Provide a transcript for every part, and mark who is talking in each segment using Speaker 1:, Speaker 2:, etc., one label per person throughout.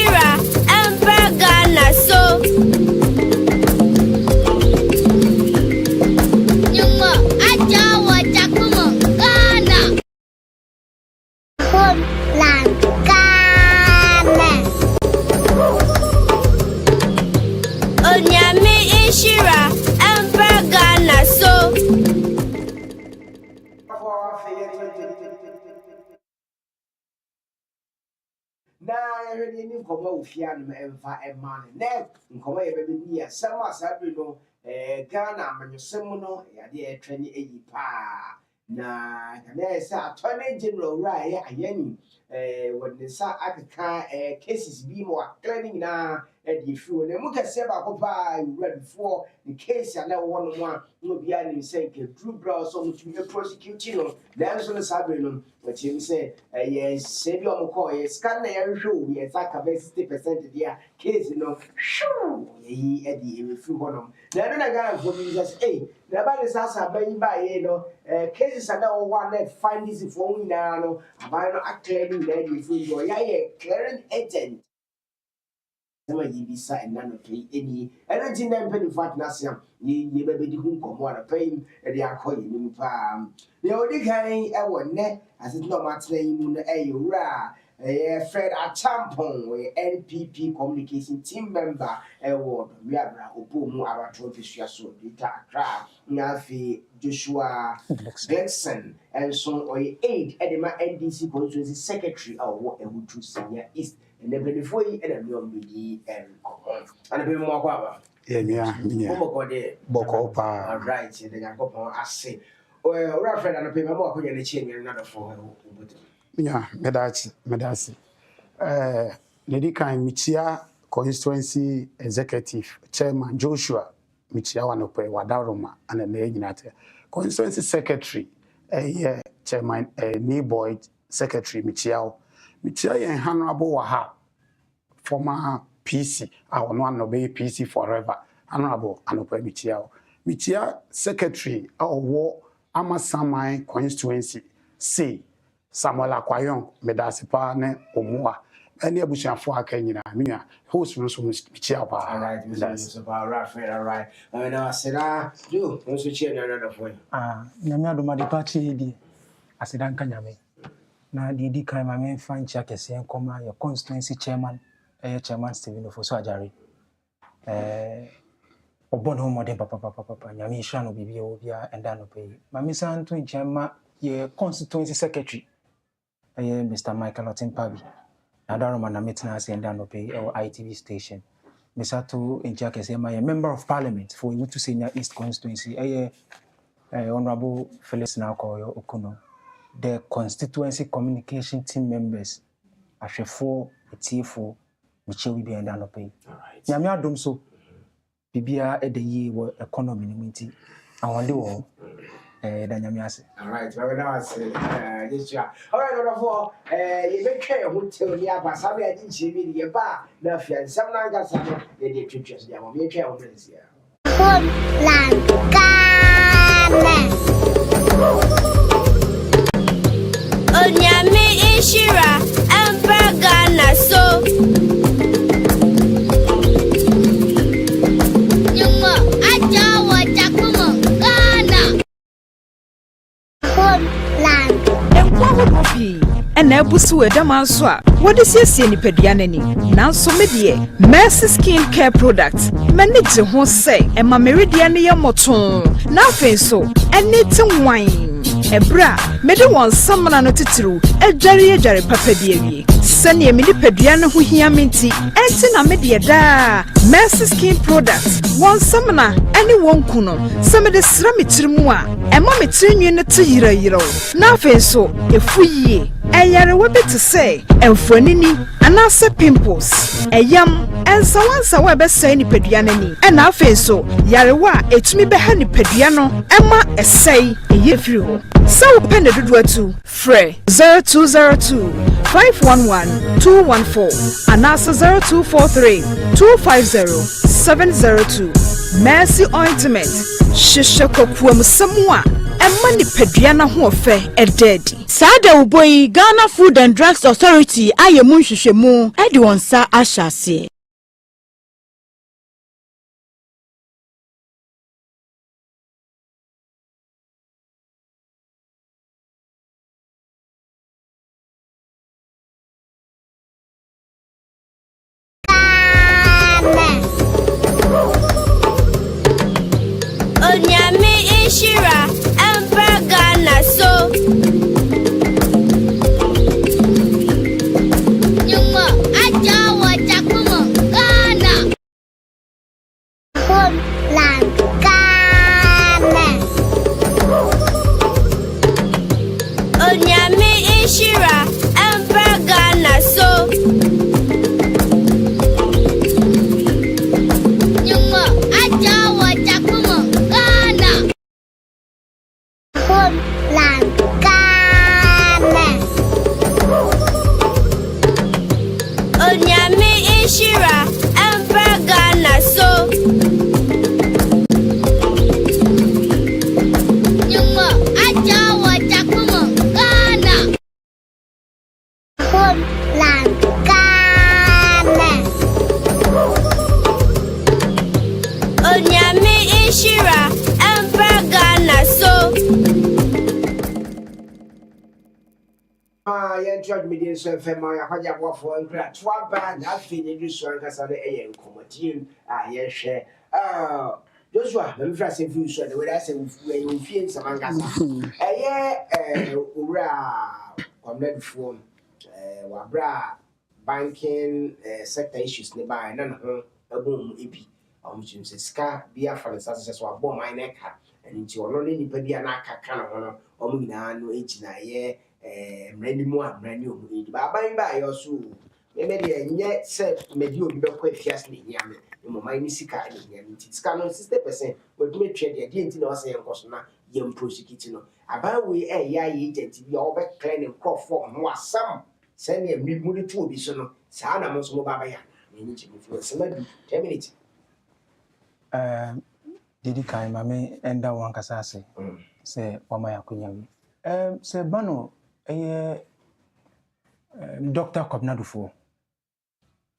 Speaker 1: Ishira, Emperor Ghana, so. Nyuma, Ajawa, Jakuma, Ghana. Homeland, Ghana. Onyame Ishira, Emperor Ghana, so.
Speaker 2: Na yɛhwɛ ni nkɔmɔ ofia no ɛmfa ɛma ne nkɔmɔ yɛ bɛbɛ ni asɛm asabe no Ghana amanyɔsɛm no yɛde ɛtwa ne ayi paa na kana sɛ attorney general wura yɛ ayɛni wɔde nsa akeka cases bi ma wakra ne nyinaa ɛde efi na mu kɛseɛ baako paa wura before the case a na ɛwɔ no mu a no bia ne sɛ nkɛduru bra so mo tumi prosecute no nanso no saa bere no wɔkyerɛ mi sɛ ɛyɛ sɛ bi ɔmo kɔɔ yɛ scan na yɛhwehwɛ o yɛ sa ka bɛ 60% deɛ case no hwuu yɛyi ɛde efi hɔ nom na ɛno na Ghana fo bi sɛ na ba ne sa abayi ba yɛ no cases a na wɔwɔ a na find this for nyinaa no aban no aclear ne nyinaa de efi hɔ yɛayɛ clearing agent sama yibisa enano pay any energy na mpeni fat na siam ye bebe di hu nkomo na pay e de akoye ni pa ne odi kan e wo ne asiti no matena yi mu na e yura Fred Achampon we NPP communication team member e wo we abra obomu abatro fisua so data akra na fi Joshua Gleason and so oy aid edema NDC constituency secretary or Ehutu Senior East and the before you and a be and a bit more guava.
Speaker 3: Yeah, Bokopa.
Speaker 2: All right, and then I go on. I say, well, Rafael and a paper more could you change another for
Speaker 3: yeah, Medasi. Lady Kind Michia constituency executive chairman Joshua Michia Wanope Wadaroma and a Neginate constituency secretary chairman Neboyd secretary Michia and Honorable Waha former PC I will not obey PC forever Honorable Anope Michia secretary our war Amasamai constituency C Samuel Akwayon Medasipa ne Omua any abusiafo aka nyina mia host no so Michia pa
Speaker 2: all right Mr. Rafael all right now asira do no so chia na for
Speaker 4: nyame adoma de party di asida nka nyame na di kan ma men fan chia kese nkoma your constituency chairman chairman Stephen Ofoso Ajare obon ho modern papa nyame hia no bibia obia enda no pay ma me san to nchema your constituency secretary Mr. Michael Otimpabi Adaroma na metina ase enda no pay ITV station Mr. to nchia kese ma member of parliament for Ehutu Senior East constituency Honorable Felix Nakoyo Okuno the constituency communication team members ahwefo etiefo miche wi bi enda no pay nyame adom so bibia edeyi wo economy ni nti awonde wo da nyame ase
Speaker 2: all right we now say yes ya all right number 4 ye betwe ho teori abasa be agi nchimi ye ba na afia nsam na ngasa no ye de twetwe so ya mo ye twa ho nsi ya Homeland Ghana Onyame Ishira Emperor Ghana so Nyuma Ajawa Jakuma Ghana Homeland
Speaker 5: Ekwahopi ena ebusu edama so a wode siesie nipadua nani nanso me de Mercy Skin Care Products manage ho sei ema meredia ne ye moton na afenso ene te wan ebra mede won samana no titiru edware papa de awie sane me nipadua no ho hia menti enti na me de da Mercy Skin Products won samana ene won kuno se me de sra metirimu a ema metirinwe ne te yirayiro na afenso efuyie eyare webe to say emfonini anase pimples eyam ensawansa we be say ni padua nani ena afenso yarewa etumi be ha ni padua no ema esei eyefiri ho so pende duduatu frɛ 0202 511 214 anase 0243 250 702 Mercy Ointment shisha kokuam samwa ɛma nipadua na ho ɔfɛ ɛdɛɛdi.
Speaker 6: Sada uboyi Ghana Food and Drugs Authority aye munhwehwɛmu ɛde wɔn nsa ahyɛ aseɛ.
Speaker 1: Onyame Ishira, Emperor Ghana so. Nyuma ajawa jakumo Ghana. Homeland Ghana. Onyame Ishira, Emperor Ghana so. Nyuma ajawa jakumo Ghana. Homeland Ghana. Onyame Ishira, Emperor Ghana so. Nyuma ajawa jakumo Ghana. Homeland Ghana. Onyame Ishira, Emperor Ghana so.
Speaker 2: Yɛn church media so fm ya kwaja bɔfo nkra toa ba na afi ne du so ankasa ne ɛyɛ nkɔmɔtiem a yɛhwɛ Joshua me mfra se fi so de we da se we fie nsama ankasa ɛyɛ owura community wabra banking sector issues ne ba na ho abom ebi ɔmchim se ska bia fa ne sase so abɔ man na ka nti ɔno ne nipa bia na akaka na ho no ɔmo nyinaa no egyina yɛ mrani mu a mrani omu edi ba ban ba yo so me de nye se medi obi be kwa fias ne nyame mo man ni sika ne nyame nti sika no 60% wadumi twa de nti na ɔsɛ yenkoso na yem prosecute no aban we ya agent bi a obe clean and crop form ho asam se ne mi mu de to obi so no saa na mo so mo baba ya ne ni chimi fo se madu 10 minutes
Speaker 4: Didi kai mame enda wan kasa ase se wama yakunyam se bano Dr. Kwabnadufo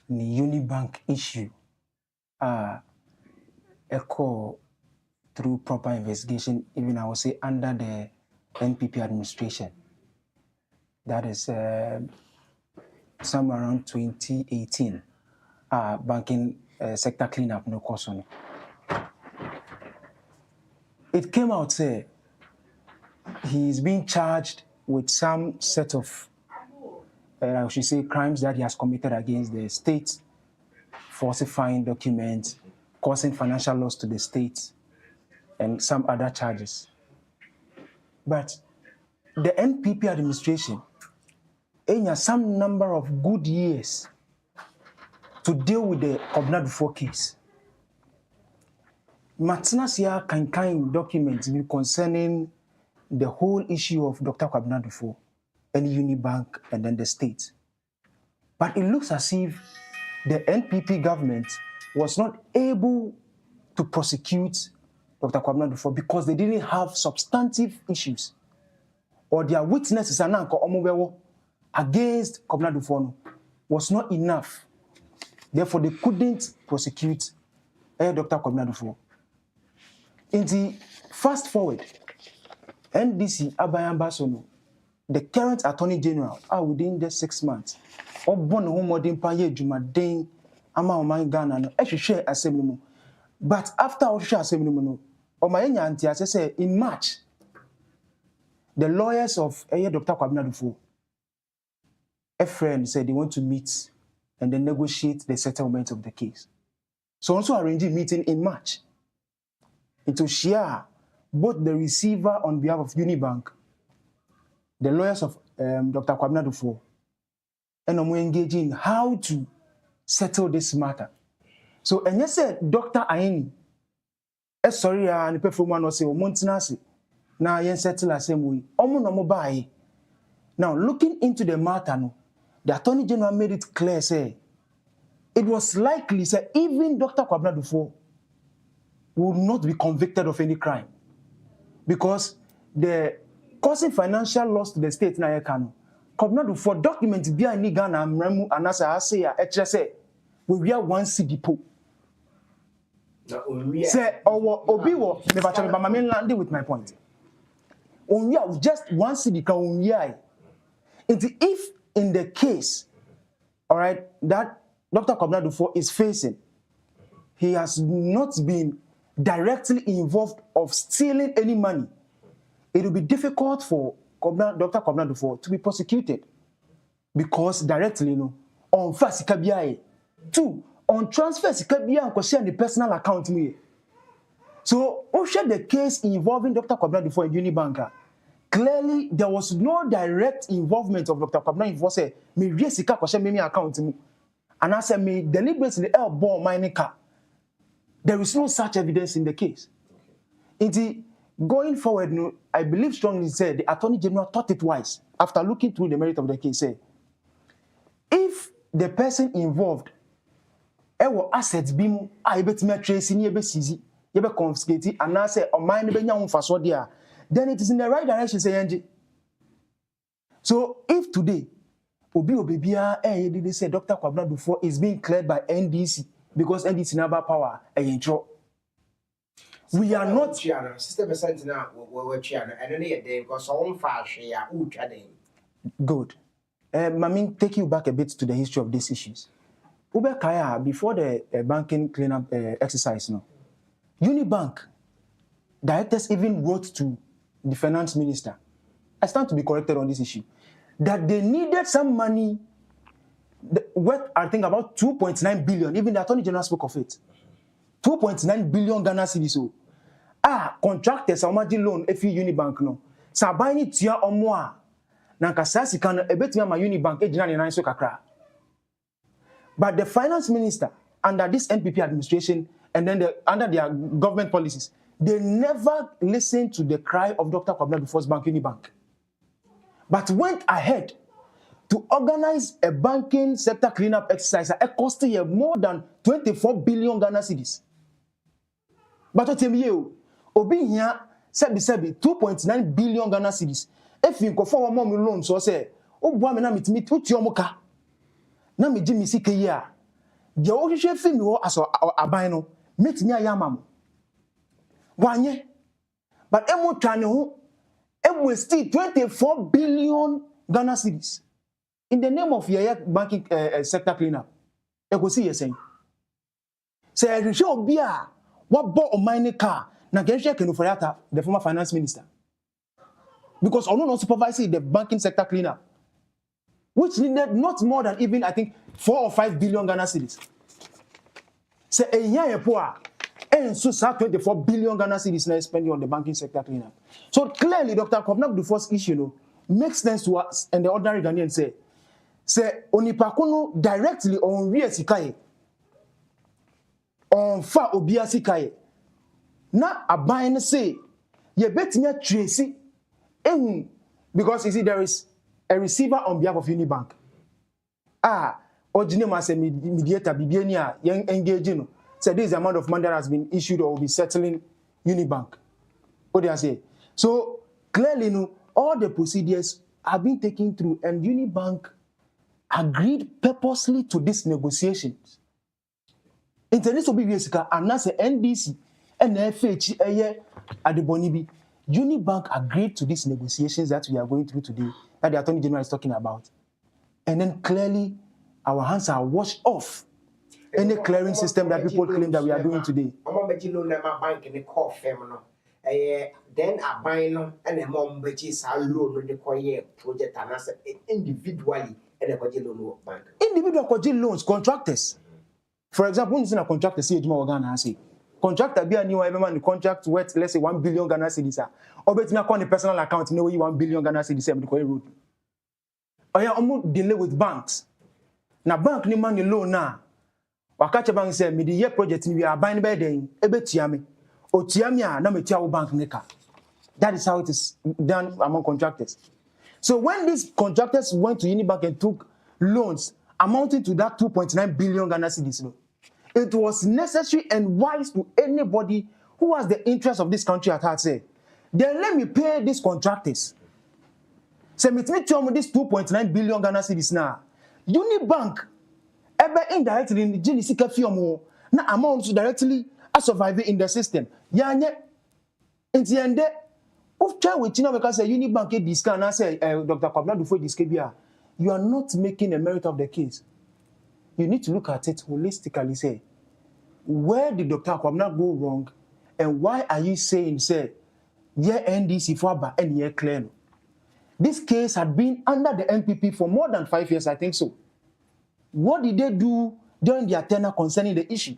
Speaker 4: ni Unibank issue echo through proper investigation, even I would say under the NPP administration. That is somewhere around 2018. Banking sector cleanup no cost on it. It came out say he's being charged with some set of I should say crimes that he has committed against the state, falsifying documents, causing financial loss to the state, and some other charges. But the NPP administration has some number of good years to deal with the Kwabnadufo case. Matinasia can documents concerning the whole issue of Dr. Kwabnadufo and Unibank and then the state. But it looks as if the NPP government was not able to prosecute Dr. Kwabnadufo because they didn't have substantive issues or their witnesses against Kwabnadufo was not enough. Therefore, they couldn't prosecute Dr. Kwabnadufo. In the fast forward, NDC Abayambasono, the current Attorney General, within the 6 months, Obon Homodin Paye Jumadin, Ama Oman Ghana, share assembly. But after Osha assembly, Omayanya Antia say in March, the lawyers of Dr. Kwabnadufo, a friend said they want to meet and then negotiate the settlement of the case. So also arranging meeting in March. And to share both the receiver on behalf of Unibank, the lawyers of Dr. Kwabnadufo, and we engage in how to settle this matter. So, and yes, Dr. Aini, sorry, and the performer was say, Montanasi, now yen settle the same way. Omo now, looking into the matter, the Attorney General made it clear, say, it was likely, say, even Dr. Kwabnadufo would not be convicted of any crime because the causing financial loss to the state na ye kan Kobnadu for document bia ni Ghana amramu anasa ase ya ekyere say we are one city po say obi wo me bacha me ba me land with my point we are just one city ka we are if in the case all right that Dr. Kobnadu for is facing he has not been directly involved of stealing any money, it will be difficult for Dr. Kobnadu for to be prosecuted because directly, on first sika two on transfer sika biya and share the personal account me. So, we share the case involving Dr. Kobnadu for Unibank. Clearly, there was no direct involvement of Dr. Kobnadu for say me real sika share me account me, and I say me deliberately elbow my car. There is no such evidence in the case. Going forward, I believe strongly said the Attorney General thought it wise after looking through the merit of the case. Say, if the person involved, assets bimu, I bet me trace in yebe seize, yebe confiscate, and I say, or mine be nyam faso dia, then it is in the right direction. Say, so if today, Obibia, they say Dr. Kobnadu for is being cleared by NDC. Because NDC never power we are not
Speaker 2: 60% now we're chiano and any day because on far share
Speaker 4: good. Mami, take you back a bit to the history of these issues. Ube Kaya, before the banking cleanup exercise, Unibank directors even wrote to the finance minister. I stand to be corrected on this issue. That they needed some money worth, I think, about 2.9 billion. Even the Attorney General spoke of it. 2.9 billion Ghana cedis. Contractors, how much loan if you Unibank no. Sabani tia omwa. Nanka sasi kana ebetima ma Unibank ejina ni nanso kakra. But the finance minister under this NPP administration and then under their government policies, they never listened to the cry of Dr. Kobnadu Force Bank Unibank, but went ahead to organize a banking sector cleanup exercise that cost more than 24 billion Ghana cedis. But what you obi here said 2.9 billion Ghana cedis. If you go for one more loan, so say, oh, boy, me na mitimi utiomoka. Na me jimi sike ya. The ohishe fi mi wo aso aban no, mitimi ayamam. Wanye. But emu twane ho, emu still 24 billion Ghana cedis. In the name of your banking sector cleanup, you go see you saying. Say, you show be what bought a mining car, na Gensha Kenufayata, the former finance minister. Because I'm not supervising the banking sector cleanup, which needed not more than even, I think, 4 or 5 billion Ghana cedis. Say, a year poor, and so 24 billion Ghana cedis now spending on the banking sector cleanup. So clearly, Dr. Kobnadu first issue makes sense to us and the ordinary Ghanaian say onipakuno directly on wie sikaye on fa obia sikaye na aban say ye betimi trace ehun because you see there is a receiver on behalf of Unibank originally as a mediator bibiani a yen engage no say this amount of money that has been issued or will be settling Unibank what they say. So clearly all the procedures have been taken through and Unibank agreed purposely to these negotiations. Internet will be Jessica and that's the NDC and FH at the Bonibi. Unibank agreed to these negotiations that we are going through today, that the Attorney General is talking about. And then clearly our hands are washed off any clearing system that people claim that we are doing today.
Speaker 2: Then I buy no and a mom betches are loan with the coyer project and as individually.
Speaker 4: Individual loans, contractors. For example, when you see a contractor, see Ghana, say contractor be a new everyone contract worth let's say 1 billion Ghana cedis. Or bet me on the personal account, you know, 1 billion Ghana cedis the road. Or you almost delay with banks. Now bank ni money loan now. Wakacha bank say me the year project we are buying by then. Ebetiame. O tiamia na me tia bank neka. That is how it is done among contractors. So when these contractors went to Unibank and took loans amounting to that 2.9 billion Ghana cedis, it was necessary and wise to anybody who has the interest of this country at heart say, then let me pay these contractors. So me tell this 2.9 billion Ghana cedis now. Unibank ebe indirectly in the Genesika Fiomo na amounts directly are surviving in the system. Yanye inti ende of try with China because say Unibank e discount and say Dr. Kwabena Dufo diskebia. You are not making a merit of the case. You need to look at it holistically. Say, where did Dr. Kwabena go wrong, and why are you saying say, yeah, NDC for ba and yeah clear? This case had been under the NPP for more than 5 years, I think so. What did they do during their tenure concerning the issue?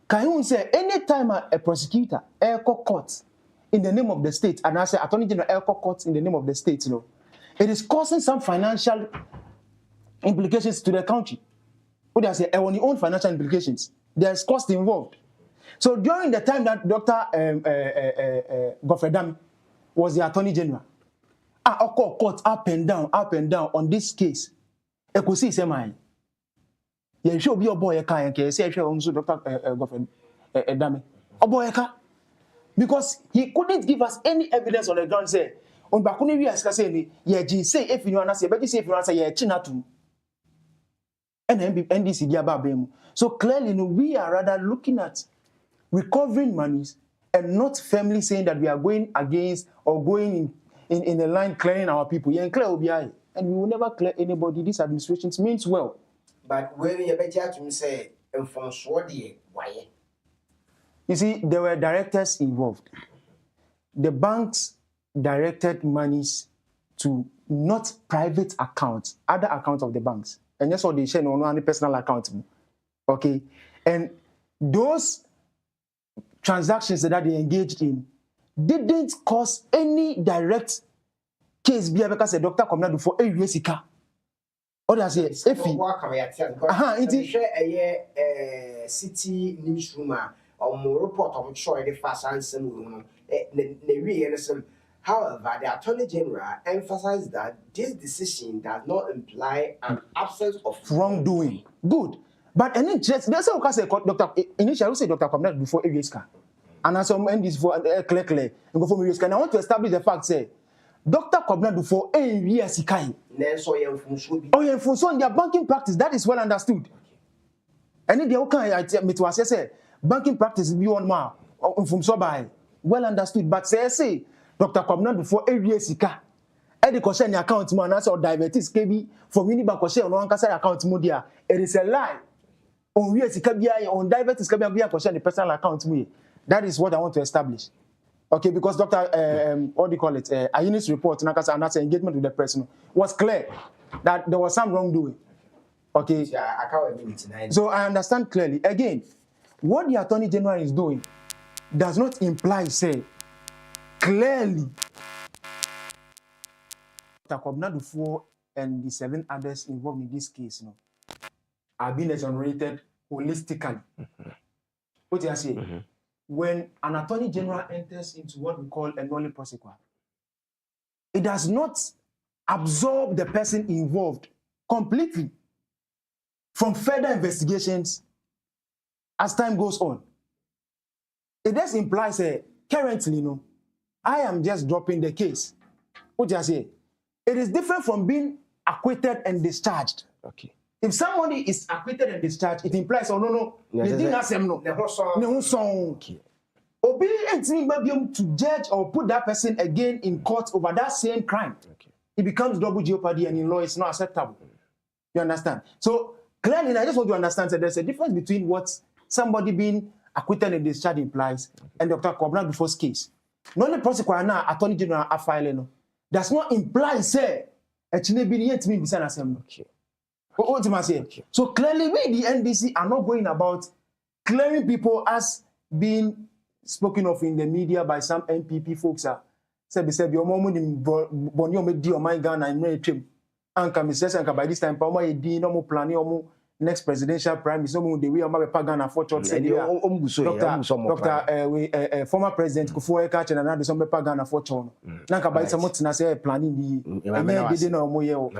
Speaker 4: Can you say anytime a prosecutor echo court in the name of the state, and I say Attorney General echo court in the name of the state, you know, it is causing some financial implications to the country. What do I say? On your own financial implications, there's cost involved. So during the time that Dr. Godfrey Dam was the Attorney General, court up and down on this case. I could see semi. You should be a boy, say, Dr. Godfrey Dam. A boy, because he couldn't give us any evidence on the ground. Say, on Bakuni, we ask us, say, if you want to say, but you say, if you want to say, Chinatu. And NDC Diababem. So clearly, we are rather looking at recovering monies and not firmly saying that we are going against or going in the line clearing our people. Yeah, clear OBI. And we will never clear anybody. This administration means well.
Speaker 2: But when you better to say, why?
Speaker 4: You see, there were directors involved. The banks directed monies to not private accounts, other accounts of the banks. And that's what they share on any personal account. Okay. And those transactions that they engaged in didn't cause any direct case because a doctor come out for a USICA. Or they say, if he
Speaker 2: city newsroom or more report of Troy the fast answer. However, the Attorney General emphasized that this decision does not imply an absence of
Speaker 4: wrongdoing. Good. But any just that's how say Dr. Initially say Dr. Kwabena before AVSK. And as some end this for clear and go for AVSK. And I want to establish the fact say Dr. Kwabena before AVSK. Oh, yeah, for so in their banking practice, that is well understood. And in the okay, me to assess banking practice beyond more from so by well understood. But say Dr. Kwabena before AVSK. The question account man or diabetes KB from Unibank or share on one account media. It is a lie. On on diabetes KB question the personal account me. That is what I want to establish. Okay, because Dr. What do you call it? Ayuni's report and that's engagement with the person was clear that there was some wrongdoing. Okay. So I understand clearly. Again, what the Attorney General is doing does not imply say clearly Dr. Kwabena Dufo and the 7 others involved in this case are being exonerated holistically. What do I say? When an Attorney General enters into what we call a nolle prosequi, it does not absorb the person involved completely from further investigations as time goes on. It does imply, say, currently, I am just dropping the case. What do I say? It is different from being acquitted and discharged. Okay. If somebody is acquitted and discharged, it implies, oh no, they didn't ask them no. Obi maybe to judge or put that person again in court over that same crime. Okay. It becomes double jeopardy, and in law it's not acceptable. You understand? So clearly, I just want to understand that there's a difference between what somebody being acquitted and discharged implies and Dr. Kwabena Dufo's case. Not the prosecutor now, Attorney General are filing. Does not imply say actually being yet to be beside assembly. Okay. What do I say? Okay. So clearly, we the NDC are not going about clearing people as being spoken of in the media by some NPP folks. Say your mom in Bonio me di o my Ghana and me trim. Anka Mrs. Anka by this time, Pama di no more planning or more next presidential prime minister mo the way o ma be Ghana for church say Dr. Former president Kufuor ka chena na de so be Ghana for church na ka ba ise mo tena say planning bi enye dede na omo ye o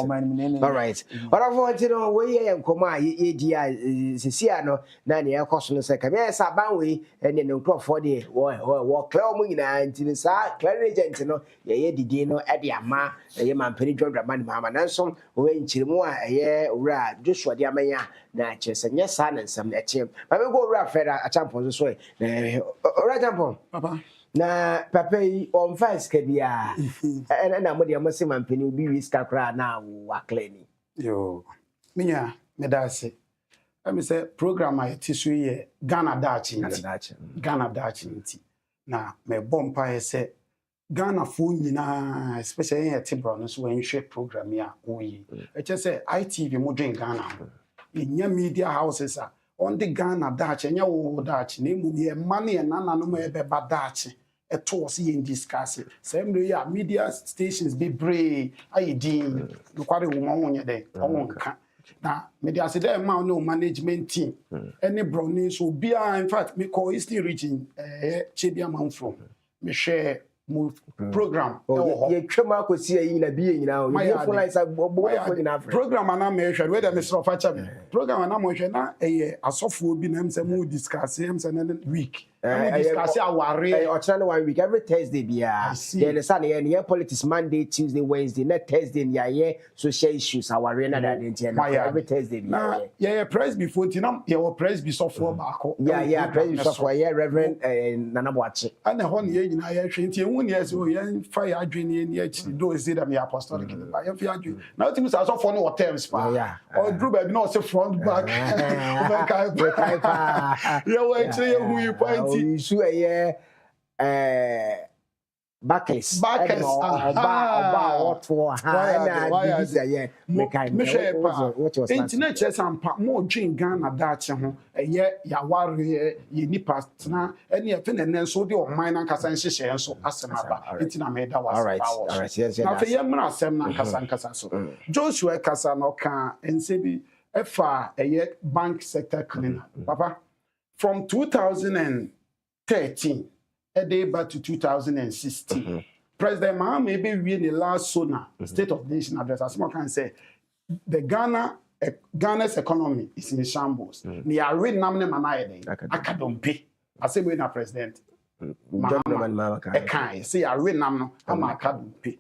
Speaker 4: man me
Speaker 2: all right for you know we ye nkoma ye dia sisia no na ne ekoso no say ka me sa ban we ene ne for de wo clear mo nyina ntini sa clear agent no ye didi no e de ama ye mampani dwodwa man mama nanso we nchirimu a ye owura Joshua de amanya na chese nya sa na nsam na eche ma me go owura feda achampo so owura champo
Speaker 3: papa
Speaker 2: na papa yi on fast ka bia na mo de mo se mampani obi wi ska kra na wa clean
Speaker 3: yo minya medase I say program I teach you here Ghana Daakye nti na me bompa say Ghana fu nyina especially here Tibro no so when share program ya oyi e che say ITV mo dwen Ghana nya media houses on the Ghana Daakye nya wo Daakye na mu ye mane e nana no e be ba Daakye e to so ye discuss same way ya media stations be brave ayedin no kware wo mo wonye de won ka na me dey say dem ma no management team any brownie so bia in fact me call Eastern region Chebia man from me share move program
Speaker 2: ye twema ko si yi na bi nyina o ye full like
Speaker 3: program na me hwe we dey me sro fa cha program na mo hwe na asofo bi na em say mo discuss em say na week discuss aware
Speaker 2: or channel 1 week every Thursday bia then the sun here politics Monday Tuesday Wednesday na Thursday ya ye social issues aware na that every Thursday bia
Speaker 3: yeah press before tinam ye wo press be sofo baako
Speaker 2: yeah press be sofo yeah Reverend Nana Boache
Speaker 3: ana ho ne ye nyina ye hwe nti ehun ne ye ye fire adwene ne ye chi do is that me apostolic ba ye fi adwene na otimi sa sofo no terms pa or group be no say front back yeah we chi ye hu you point
Speaker 2: isu eye Backers oba otwo na this eye
Speaker 3: what was internet chess ampa mo dwen Ghana Daakye ho eye ya ware ye nipa na ene e fe ne so de o man na nkasa nhyehyɛ nso asema ba etina me da was
Speaker 2: yes
Speaker 3: na fe ye mra asem na nkasa so Joshua kasa no ka ense bi efa eye bank sector cleaner papa from 2013 a day back to 2016. President Mahama maybe we in the last SONA State of the Nation address. As more can say, the Ghana's economy is in shambles. Ni are read namne manaye akadompe. I say we na president. Mahama ekai say are read namno ama akadompe.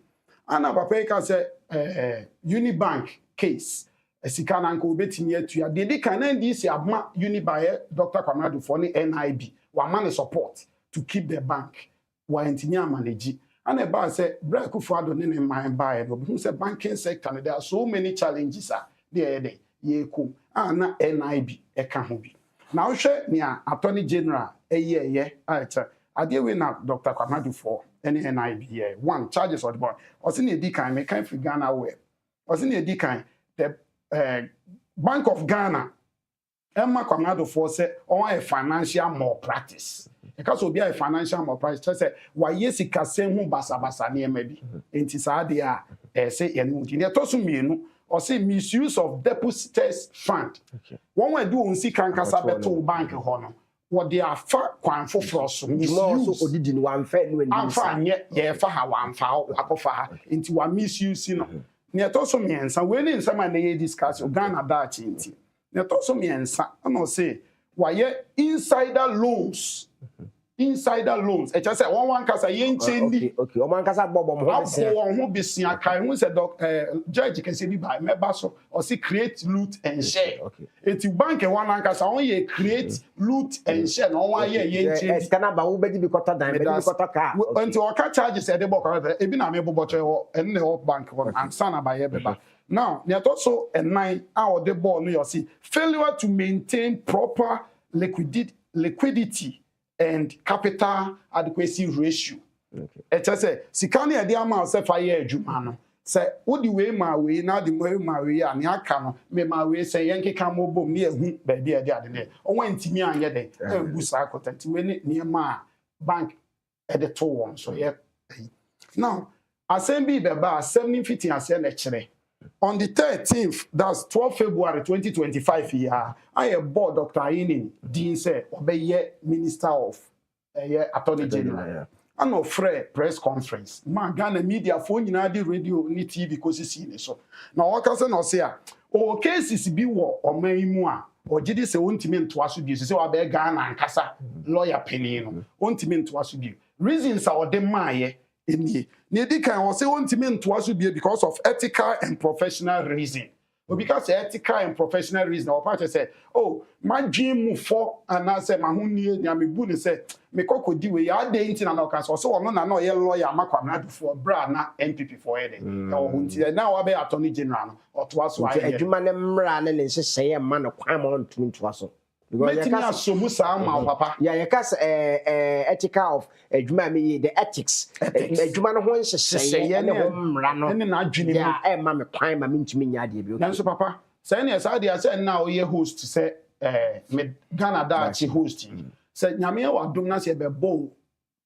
Speaker 3: Ana papa can say Unibank case. Esika na nko betimi atua. Dedi kan NDC abma Unibank Dr. Kwamadu for ni NIB. Wa man support to keep the bank while intini manage and about say break for ado ne man buy no be say banking sector there are so many challenges there ye kom na NIB e ka ho bi na wo hwe nia attorney general eye ade we na Dr. Kwamadu for any NIB here one charges or the boy o se na edi kan me kan fi Ghana we o se na edi kan the Bank of Ghana Emma Kwamadu for say on a financial malpractice. Because obi a financial malpractice say why sika sem ho basa na ema bi. Enti saa de a say ye no di. Ne to so mienu or say misuse of depositors fund. One way do on sika nkasa beto bank ho no. What they are fa kwan foforo so.
Speaker 2: No so odidi no amfa no ani.
Speaker 3: Amfa anye ye fa ha wamfa akofa ha. Enti wa misuse no. Ne to so miensa we ne nsama na ye discuss Ghana Daakye enti. Ne to so miensa na say why insider loans. Insider loans. E just say one kasa ye nchendi.
Speaker 2: Okay. One kasa bobo mo ho
Speaker 3: bisia. One ho bisia kan hu say judge can say bi ba meba so or say create loot and share. Okay. Eti bank one kasa on ye create loot and share no one ye nchendi.
Speaker 2: Kana ba wo bedi bi kota dan bedi bi kota ka.
Speaker 3: Until o ka charges e dey book e bi na me bobo che ho enne ho bank ho ansa na ba ye beba. Now, there also a 9 hour the ball no you see failure to maintain proper liquidity and capital adequacy ratio. Okay. It just say sikani e dey am say fire adwuma no. Say wo di we ma we na di mo ma we ya ne aka no me ma we say yenke ka mo bom ne ehu ba bi e dey ade ne. Onwa ntimi anye den. Engu sa akotati we ne ma bank e dey to won so ye. Now, asem bi be ba 750 ase na kire. On the 13th, that's 12 February 2025 year, I bought Dr. Ainin Dean said, obey Minister of Attorney General. I know press conference. Man, Ghana media phone you the radio ni TV because see so. Now what can no say o cases bi wo o man mu a o gidi se wontimi nto aso bi se wa be Ghana ankasa lawyer penin no wontimi nto aso bi reasons are the maaye eni na di kan o se wontimi nto aso bi because of ethical and professional reason. Because ethical and professional reason or part say oh my dream move for and I say my hunni na me bu ni say me kokodi we ya dey nti na no kan so no na no ye lawyer makwamna before bra na MPP for here na wo nti na wa be attorney general no oto aso aye
Speaker 2: adwuma ne mra ne nhyehyɛ ma no kwan ma on tumi to aso
Speaker 3: because you can so musa ma papa
Speaker 2: yeah you can ethical of adwuma me the ethics adwuma no ho nhyehyɛ ne ho mra no
Speaker 3: ne na adwene
Speaker 2: yeah e ma me kwan ma me ntumi nya de bi
Speaker 3: okay so papa say na say dey say na we host say me Ghana Daakye host say nyame wa dom na say be bo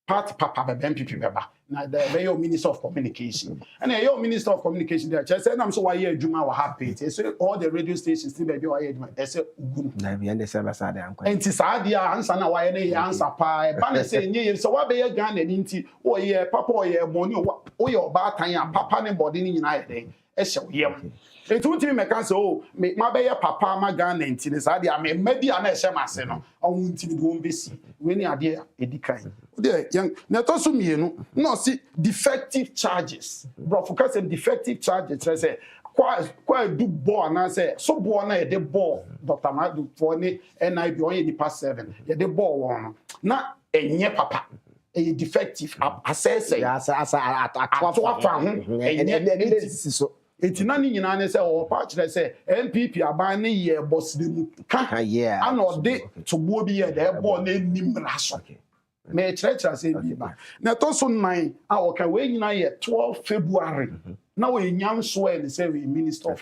Speaker 3: party papa be MPP beba na the your minister of communication and your minister of communication there say na so why you adwuma wa happy say all the radio stations still be why adwuma they say ugunu
Speaker 2: na bi and say basa de ankwa
Speaker 3: enti saa dia ansa na why na ye ansa pa ba na say nye so wa be ye Ghana ni nti o ye papa o ye money o ye oba tan ya papa ne body ni nyina ye den e hye o yem enti wuntimi meka say o me ma be ye papa ma Ghana nti ne saa dia me madi ana e hye mase no o wuntimi do mbesi we ni ade edikan there young na to so mienu no see defective charges bro focus on defective charges say kwa do ball na say so ball na e de ball Dr. Madu for ni NIB on ye past 7 ye de ball won na enye papa e defective assess
Speaker 2: asa atwa
Speaker 3: ho enye so etina ni nyina ne say o pa kire say MPP aban ne ye boss de mu ka ana de to bo bi ye de ball na nim raso me church say bi ba na to so 9 a o ka we nyina ye 12 February na we nyam so e say we minister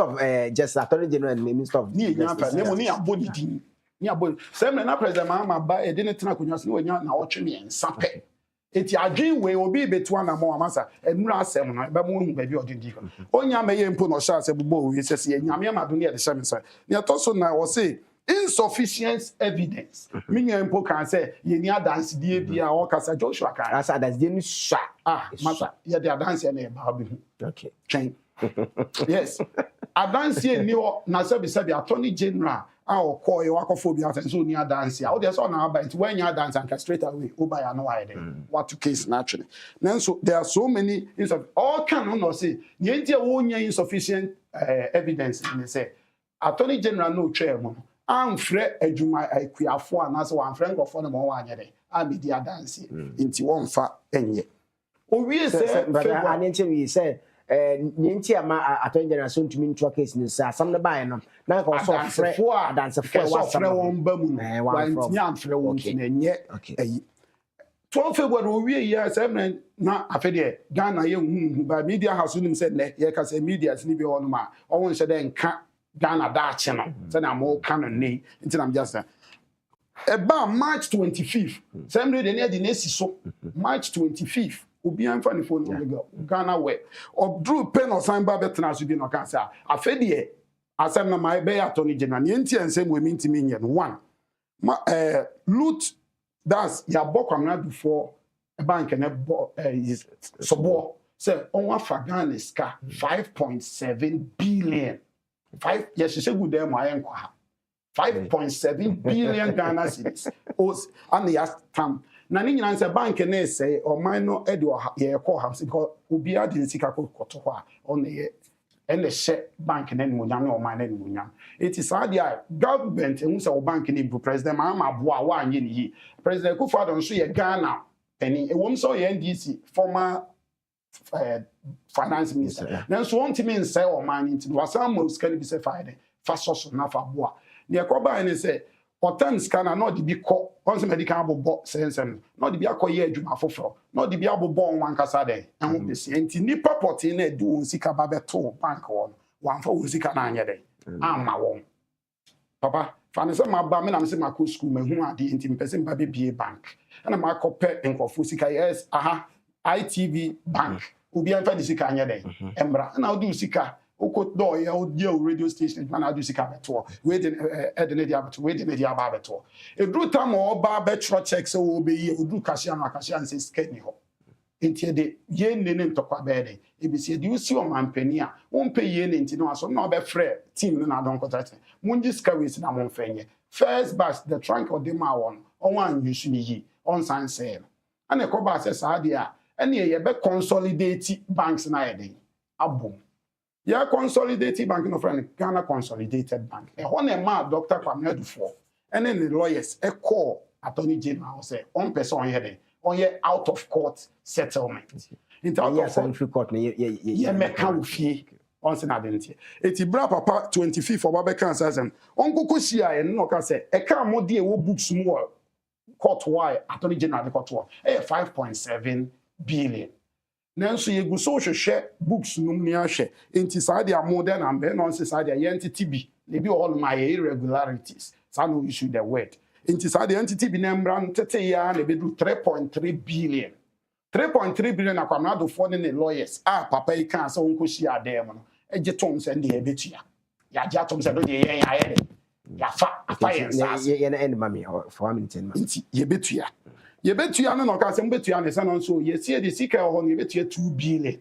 Speaker 3: of
Speaker 2: just attorney general and minister of
Speaker 3: ni nyam fa ne mo ni abodi din ni abodi say me na president ma ba e de ne tena konwa so we nya na o twe me nsape eti adwin we obi betu ana mo amasa enura asem no be mo hu ba bi odin di onya me ye mpo no sha se bubo we se se nyame ma do ne de sha me sa ne to so na wo say insufficient evidence minya mpo kan say ye ni adanse die bia o kasa Joshua kan
Speaker 2: asa adanse die ni sha
Speaker 3: masa ye de adanse na e ba bi hu
Speaker 2: okay
Speaker 3: chain yes adanse ni o na se bi attorney general o call you akofo bi atenso ni adanse o de so na aba nti when you adanse and straight away o ba ya no why then what to case naturally then so there are so many all can no say ni ntia wo nya insufficient evidence ni say attorney general no twa mo amfre adwuma akuafo anase wan frɛ nkɔfo no mo wanyɛ de a media dance nti wonfa enye o wie sɛ
Speaker 2: anenche wi sɛ nti ama attorney general so ntumi ntwa case ni sɛ asam ne bae no na ka so frɛ adansefo
Speaker 3: wa frɛ won ba mu no wan ntimi amfrɛ won na enye ayi 12 February o wie ya sɛ na afede Ghana ye hu ba media house nim sɛ ne ye ka sɛ media ni bi won ma o won hyɛ de nka Ghana Daakye no say na mo kan ni nti na just eba March 25th same day dey dey na si so March 25th obi anfa ni phone no Ghana we obdru pen osan ba betena so bi no kan say afede asem na my be attorney general ni nti ensem we minti mi nye no one loot that's ya bokwamna before a bank na so bo say on wa fa Ghana ska 5.7 billion 5 yes she good there my enko 5.7 billion Ghana cedis os and the stamp na ni nyina say bank na say o man no e de ye call ham because obi ade nsika koto ho a on ye ene she bank na ni munyam na o man na ni munyam it is hard there government who say o bank ni president ma boa wa anye ni yi president Kufuor nso ye Ghana any e wom so ye NDC former finance minister then so want me say o man into was some most can be say fine fasos na fa boa ne ekoba ni say otan scanner no de bi ko on se medical bobo sensem no de bi akoye adwuma foforo no de bi abobo wan kasa den ehun be se enti nipa poti na edu on sika ba beto bank won wan fa on sika na anye den amma won papa fane se ma ba me na me se ma ko school ma hu ade enti me pese ba be bie bank na ma ko pe enkofo sika yes aha ITV bank obi an fa di sika anya den embra na odi sika okot do ya odi radio station na odi sika beto we dey edene dia beto we dey dia ba beto edru tam oba betro check say wo be ye odru cashier no cashier say sika ni ho enti de ye ne ntokwa be de ebisi de usi o mampani a won pe ye ne enti no aso na obe frɛ team no na don contract mun jiska we na mon fenye first batch the trunk of the ma won on wan use ni yi on san say ana ko ba say sa de a ene ye be consolidate banks na ye de abom ya consolidate bank no friend Ghana Consolidated Bank e ho na ma Dr. Kwame Adufo ene ne lawyers e call attorney general say on person on here on ye out of court settlement into out of court ye meka ofie on se na denti eti bra papa 25 for babeka says on kokosia e no ka say e ka mo de e wo books mu court why attorney general the court why 5.7 billion nanso yegu so hwehwe books num ni ahwe enti saa dia modern and be no say saa dia entity bi le bi all my irregularities saa no issue the word enti saa dia entity bi na mbra ntete ya na be do 3.3 billion 3.3 billion akwamado for the lawyers papa yi kan say wonko hia dem no eje tom say ndi ebetua ya ja tom say do de yen ya ye ya fa yen sa
Speaker 2: ye na end mami for 1 minute ma
Speaker 3: enti yebetua yebetua no ka se mbetua ne se no so ye sie de sika ho no yebetua 2 billion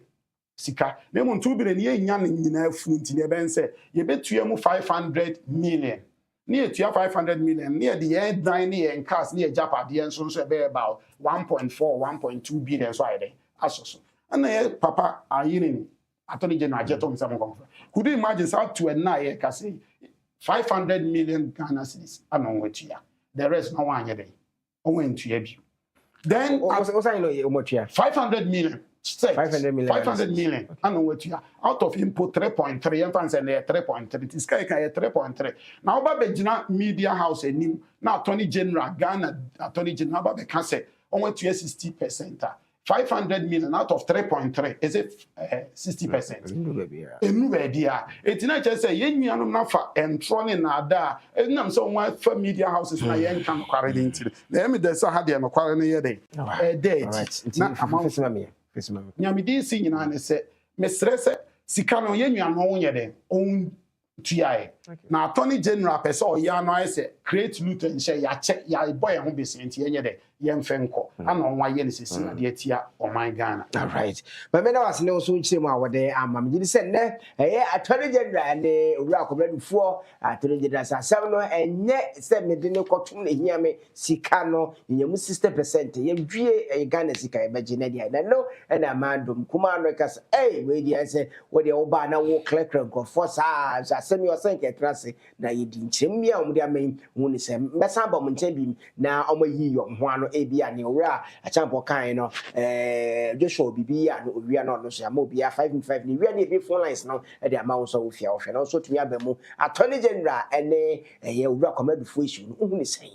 Speaker 3: sika na mo 2 billion ye nya ne nyina afu nti ne ben se yebetua mu 500 million ne yetua 500 million ne de ye dan ne ye cars ne ye japade enso so be about 1.4 1.2 billion so ayede asoso ana ye papa ayini attorney general jetom se mo konfa could you imagine how to na ye ka say 500 million Ghana cedis anon wetua the rest no wan yede on went to bi then
Speaker 2: what's I know
Speaker 3: 500 million
Speaker 2: 500 million
Speaker 3: 500 million anon wetua out of input 3.3 and fancy 3.3 this guy can 3.3 now ba begina media house enim na attorney general Ghana attorney general ba be can say on went to 60%. 500 million out of 3.3 is it 60%? Enu baby a etina che say yen nuanom na fa entrone na ada enam so one for media houses na yen kan kware dey ntire na emi dey so ha dey no kware no ye dey dey na
Speaker 2: amafisima me
Speaker 3: nyame dey si nyina ne say mesre say sika no yen nuanom ye dey on tuae na attorney general person o ya no say create loot and share ya check ya boy ho be senti enye dey yen fenko ana onwa ye ne sisi na dey tia o man Ghana.
Speaker 2: All right but me na was ne so nchire mu awode amam gidi se ne attorney general ne owura Akobradufo attorney general asem no enye se me de ne kotum na hia me sika no nyemu 60% ye dwie Ghana sika e beje na dia na no na amandom kuma no ka we dia se we dia oba na wo clear go for sa asem yo sen ke trase na ye di nchim bia o de amen hu ni se mbesa ba mo nche bi na o mayi yo ho ano ebia ne owura achampo kan no Joshua bibi ya no owia no so ama obi 555 ni wia ne bi phone lines no e de ama wo so ofia ofia no so tumi abamu attorney general ene ye owura Akobradufo issue no hu ni sen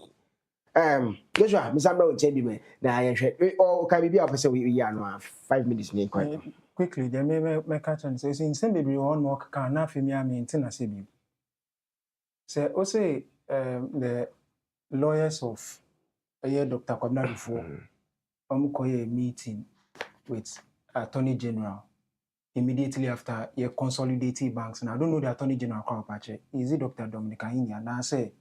Speaker 2: Joshua misamra wo nche bi me na ye hwe o ka bibi a pese we ya no 5 minutes ni kwa
Speaker 4: quickly they me catch and say in same baby one more can na fi me maintain na say bi say o say the lawyers of Dr. Akobradufo koye meeting with attorney general immediately after your consolidated banks. Now I don't know the attorney general Kwapache. Is it Dr. Dominic Ahinya? Now I say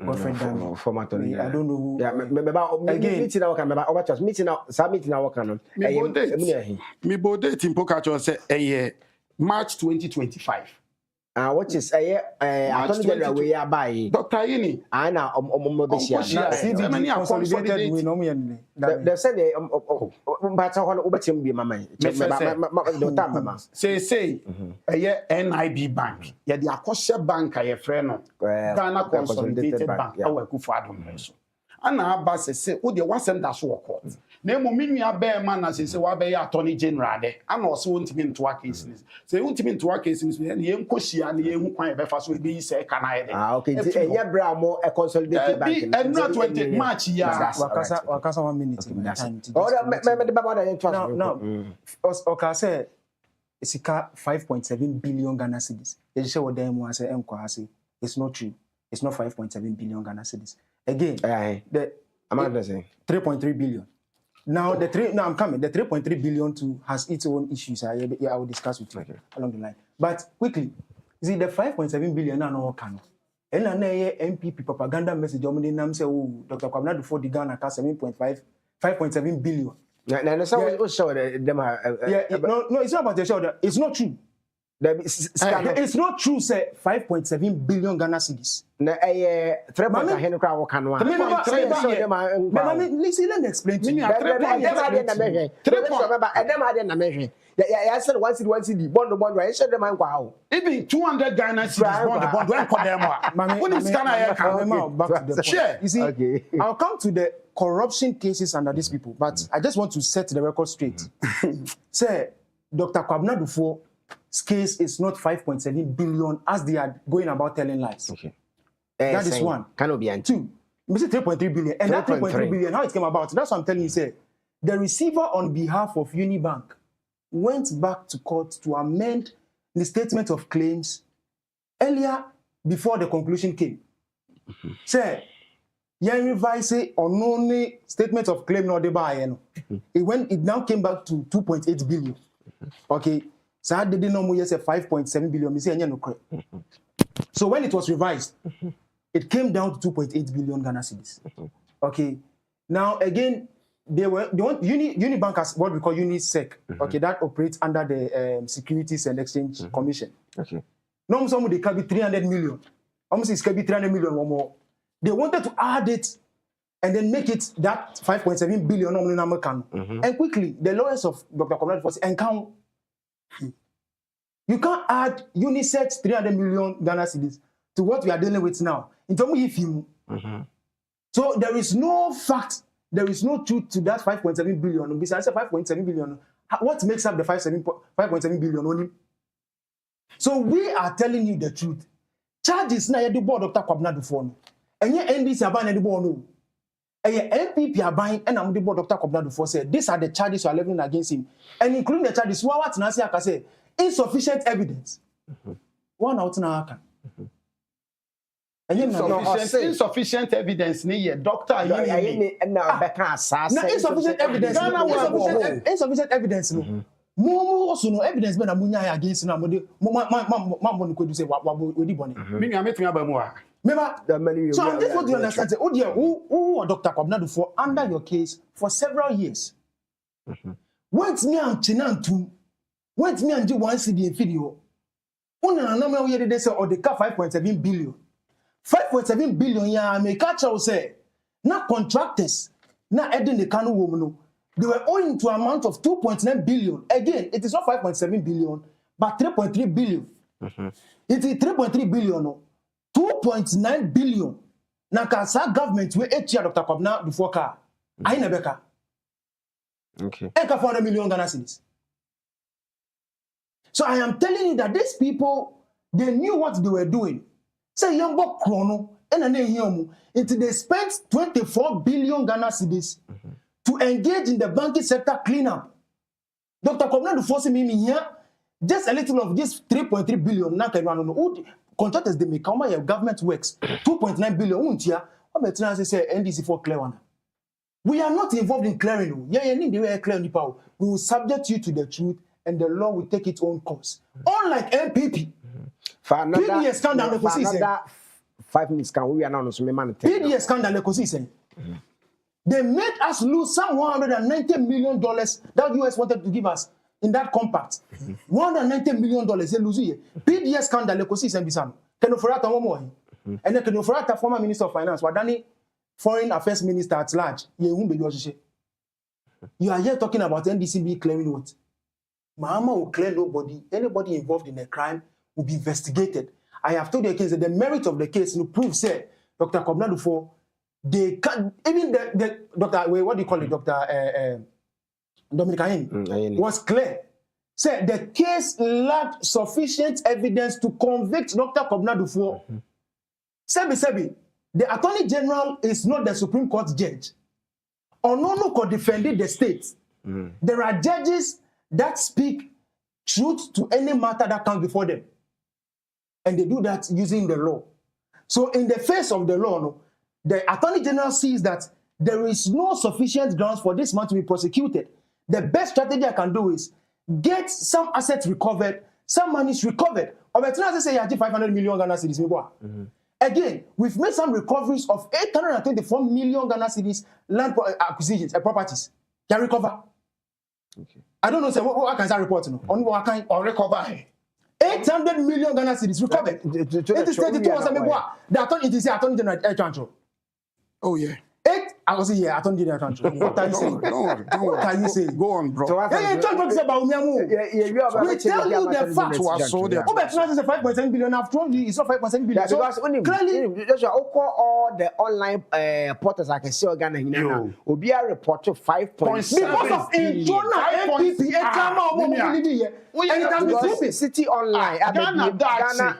Speaker 4: Godfrey Dami.
Speaker 2: Former attorney.
Speaker 4: I don't know who.
Speaker 2: Yeah, again meeting now can about meeting now submitting now can
Speaker 3: me bo date impo catch on say March 2025.
Speaker 2: What is attorney general we are by
Speaker 3: Dr. Yini
Speaker 2: ana omobesia
Speaker 3: CBG
Speaker 4: consolidated we no me
Speaker 2: they said but how obetim bi mama Dr. Mama
Speaker 3: say NIB bank ya di akoshe bank ya frɛ no Ghana Consolidated Bank awa kufu adom so ana aba se wo de wasem da so court na emo minua be ma na se wa be ya attorney general de ana o se wontimi ntoa case ni se wontimi ntoa case ni ye nkohia na ye hu kwan be fa so be yi se ka na ye de
Speaker 2: okay enye bra mo Consolidated Bank
Speaker 3: and not 20 March ya
Speaker 4: wakasa 1 minute
Speaker 2: oh me de baba da ntwa
Speaker 4: no okay say sika 5.7 billion Ghana cedis ye say what dem wan say enko ase it's not true it's not 5.7 billion Ghana cedis again the
Speaker 2: amount say
Speaker 4: 3.3 billion Now I'm coming. The 3.3 billion too has its own issues. I will discuss with you along the line. But quickly, see the 5.7 billion now no can. And na MPP propaganda message nam say Dr. Kwabena Dufo di Ghana ka 5.7 billion.
Speaker 2: No, them
Speaker 4: No, it's not about the show. It's not true. It's not true, say 5.7 billion Ghana cedis. Listen, let me explain to you.
Speaker 2: I said one CD, bond, I said them I'm wow.
Speaker 3: Even 200 Ghana cedis bond, when
Speaker 4: you see, I'll come to the corruption cases under these people, but I just want to set the record straight. Say, Dr. Kwabena Dufo's case is not 5.7 billion as they are going about telling lies. Okay. That is one.
Speaker 2: Cannot be
Speaker 4: two. We say 3.3 billion. And that 3.3 billion, how it came about, that's what I'm telling you, say. The receiver on behalf of Unibank went back to court to amend the statement of claims earlier before the conclusion came. Say, yeah, revise on only statement of claim no deba. It now came back to 2.8 billion. Okay. So I didn't know say 5.7 billion. So when it was revised, it came down to 2.8 billion Ghana cedis. Okay. Now again, Unibank has what we call UNISEC. Okay, that operates under the Securities and Exchange Commission. Okay. Now some they can be 300 million. Almost it can be 300 million or more. They wanted to add it and then make it that 5.7 billion and quickly the lawyers of Dr. Kwabena Dufo and count. You can't add UNICEF's 300 million Ghana cedis to what we are dealing with now. In terms of him. So there is no fact, there is no truth to that 5.7 billion. Besides 5.7 billion, what makes up the 5.7 billion only? So we are telling you the truth. Charges na the board Dr. Kwabena Dufo. And yet NDC are buying the board no. And yet MPP are buying and I'm the board Dr. Kwabena Dufo said these are the charges you are levying against him. And including the charges, what Nancy Aka say insufficient evidence. One out now can.
Speaker 3: Insufficient evidence near doctor.
Speaker 4: Insufficient evidence. Insufficient evidence. More also no evidence when amunya against na mode mambo ko do say odi bone.
Speaker 3: Me nua metu aba mu a.
Speaker 4: Remember? So I'm just want to understand say oh dear who Dr. Kwabena Dufo under your case for several years. Went me and chinantu. Went me and do one CD video. Una na me we dey say or the car 5.7 billion. 5.7 billion ya me catch out say na contractors na adding the Kanu woman no. They were owing to amount of 2.9 billion. Again, it is not 5.7 billion, but 3.3 billion. It is 3.3 billion, no. 2.9 billion. Now, Kasa government will 8 years Dr. Kwabena Dufo car. I never car.
Speaker 2: Okay.
Speaker 4: Eka 400 million Ghana cedis. So I am telling you that these people, they knew what they were doing. Say young boy chrono, and they spent 24 billion Ghana cedis to engage in the banking sector cleanup. Dr. Kwabena Dufo say me here, just a little of this 3.3 billion. Now, contractors they make your government works 2.9 billion. Say NDC for clear one. We are not involved in clearing. We will subject you to the truth, and the law will take its own course. Unlike MPP, PDS scandal another
Speaker 2: 5 minutes can we announce me man.
Speaker 4: PDS scandal they made us lose some $190 million that US wanted to give us in that compact. $190 million they lose here. PDS scandal ecosystem bisam. Kenoforata one more. And then Kenoforata former Minister of Finance, Wadani Foreign Affairs Minister at large. You are here talking about NDCB claiming what? Mahama will claim nobody. Anybody involved in a crime will be investigated. I have told you again that the merit of the case will prove say Dr. Kwabena Dufo. They can even the doctor. What do you call it, Dr. Dominic Ayeni was clear. Said the case lacked sufficient evidence to convict Dr. Kwabena Dufo. Sebi, the Attorney General is not the Supreme Court judge. Onono could defend the state. There are judges that speak truth to any matter that comes before them, and they do that using the law. So, in the face of the law, no. The Attorney General sees that
Speaker 7: there is no sufficient grounds for this man to be prosecuted. The best strategy I can do is get some assets recovered, some money is recovered. Or better not say 500 million Ghana cedis. Again, we've made some recoveries of 824 million Ghana cedis land acquisitions and properties. Can recover. Okay. I don't know, say what can I report? No, only what can or recover. 800 million Ghana cedis recovered. It is 32 was the attorney general air transfer.
Speaker 3: Oh yeah.
Speaker 7: I was here. I don't need that transfer. What are you saying? What are you saying?
Speaker 3: Go on, bro.
Speaker 7: Hey, talk about me. We tell you the facts.
Speaker 3: So there.
Speaker 7: Oh, but now it's 5.7 billion. I've told you it's not 5.7 billion.
Speaker 2: Because clearly, all the online portals I can see Ghana now will be a report to 5.7
Speaker 7: because of internal MPP. And it has been proven.
Speaker 2: City Online, Ghana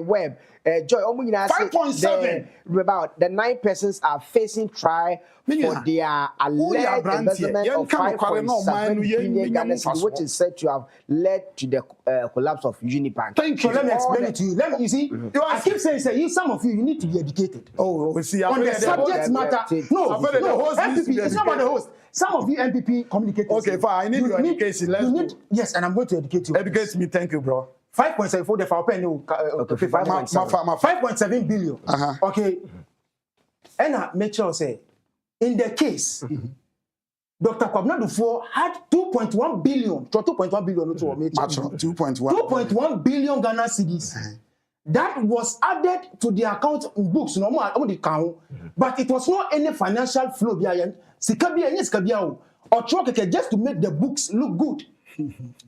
Speaker 2: Web. Joy,
Speaker 3: 5.7.
Speaker 2: About the 9 persons are facing trial for their alleged embezzlement of 5.7 billion Ghana cedis, which is said to have led to the collapse of Unibank.
Speaker 7: Thank you. So let me explain it to you. Let me, you see, I keep saying, some of you need to be educated.
Speaker 3: Oh, we see.
Speaker 7: On the subject matter. No, MPP, it's not about the host. Some of you MPP communicate.
Speaker 3: Okay, fine. I need your education.
Speaker 7: Yes, and I'm going to educate you.
Speaker 3: Educate me. Thank you, bro.
Speaker 7: 5.7 for the 5.7 billion. Okay. And I make sure say in the case, Dr. Kwabena Dufo had 2.1 billion. 2.1 billion. 2.1 billion Ghana cedis. That was added to the account books. But it was not any financial flow. Or just to make the books look good.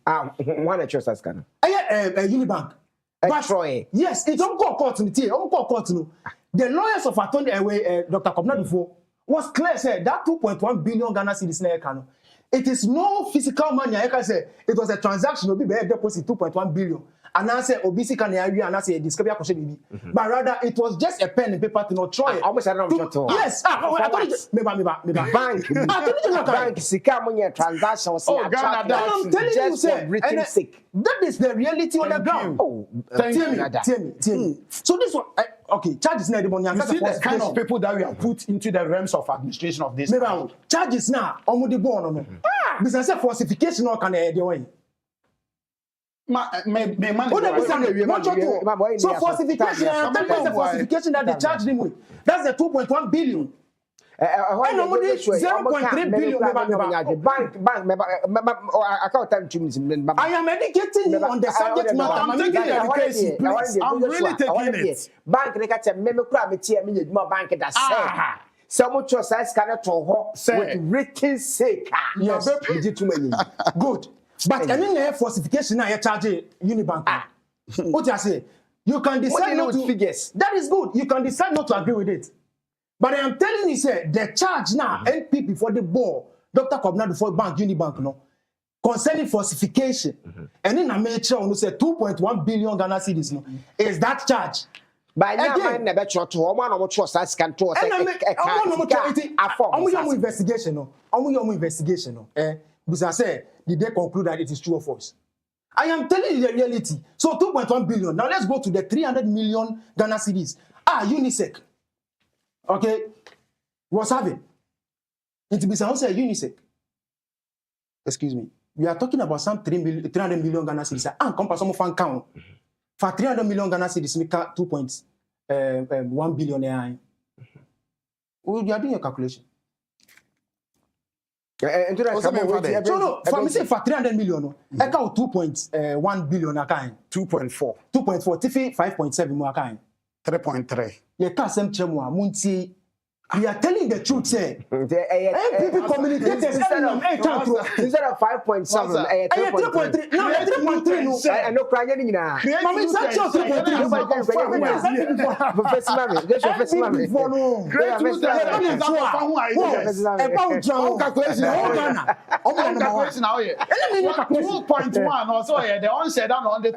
Speaker 2: One of your Ghana.
Speaker 7: Unibank. Yes, it's on court. The lawyers of attorney Dr. Kwabena Dufo was clear said that 2.1 billion Ghana cedis na Kano. It is no physical money. I can say it was a transaction. Obi be deposit 2.1 billion. And I say Obisi can area and I say discovery question but rather it was just a pen and paper to not try.
Speaker 2: Almost I don't know.
Speaker 7: Yes.
Speaker 2: Bank. Bank. Sika money transaction.
Speaker 7: Oh, Ghana. I'm telling you, sir. That is the reality on the ground. Oh, tell me. So this one, okay, charges now the money.
Speaker 3: You see the kind of people that we have put into the realms of administration of this.
Speaker 7: Charges now. Almost the born. Because I say falsification or can the way. So falsification, falsification that they charged him with. That's the 2.1 billion. And nobody 0.3 billion.
Speaker 2: Bank. I can't tell you.
Speaker 7: I am educating you on the subject matter.
Speaker 3: I'm taking the education, please. I'm really taking it.
Speaker 2: Bank, they got a member crab, more bank that say. Some trust size cannot with written sake.
Speaker 7: Yes, good. But any falsification now you charge Unibank. What you say? You can decide not to figures. That is good. You can decide not to agree with it. But I am telling you, sir, the charge now NPP for the board, Dr. Kwabena Dufo Bank, Unibank, no, concerning falsification. And then I made sure you say 2.1 billion Ghana cedis, no, is that charge.
Speaker 2: By now, I never trust to one or trust us can to
Speaker 7: investigation. Because I said, did they conclude that it is true or false? I am telling you the reality. So 2.1 billion. Now let's go to the 300 million Ghana cedis. UNICEF. Okay. What's happening? It be say UNICEF. Excuse me. We are talking about some 300 million Ghana cedis. And compass some fan count. For 300 million Ghana cedis, make 2.1 billion. You are doing your calculation. So no, for me say for 300 million, I count 2.1 billion account.
Speaker 3: 2.4.
Speaker 7: 2.4. Tiffy 5.7 more account.
Speaker 3: 3.3.
Speaker 7: You can't say chemo. Munti. We are telling the truth, say. MPP communicators instead of
Speaker 2: 5.7, 3.3.
Speaker 7: No, 3.3. No,
Speaker 2: I know crying now.
Speaker 7: Mommy, that's your 3.3.
Speaker 2: Professor Mami, that's your Professor Mami.
Speaker 3: Calculation now here. 2.1 or so here. The onset down on the 2.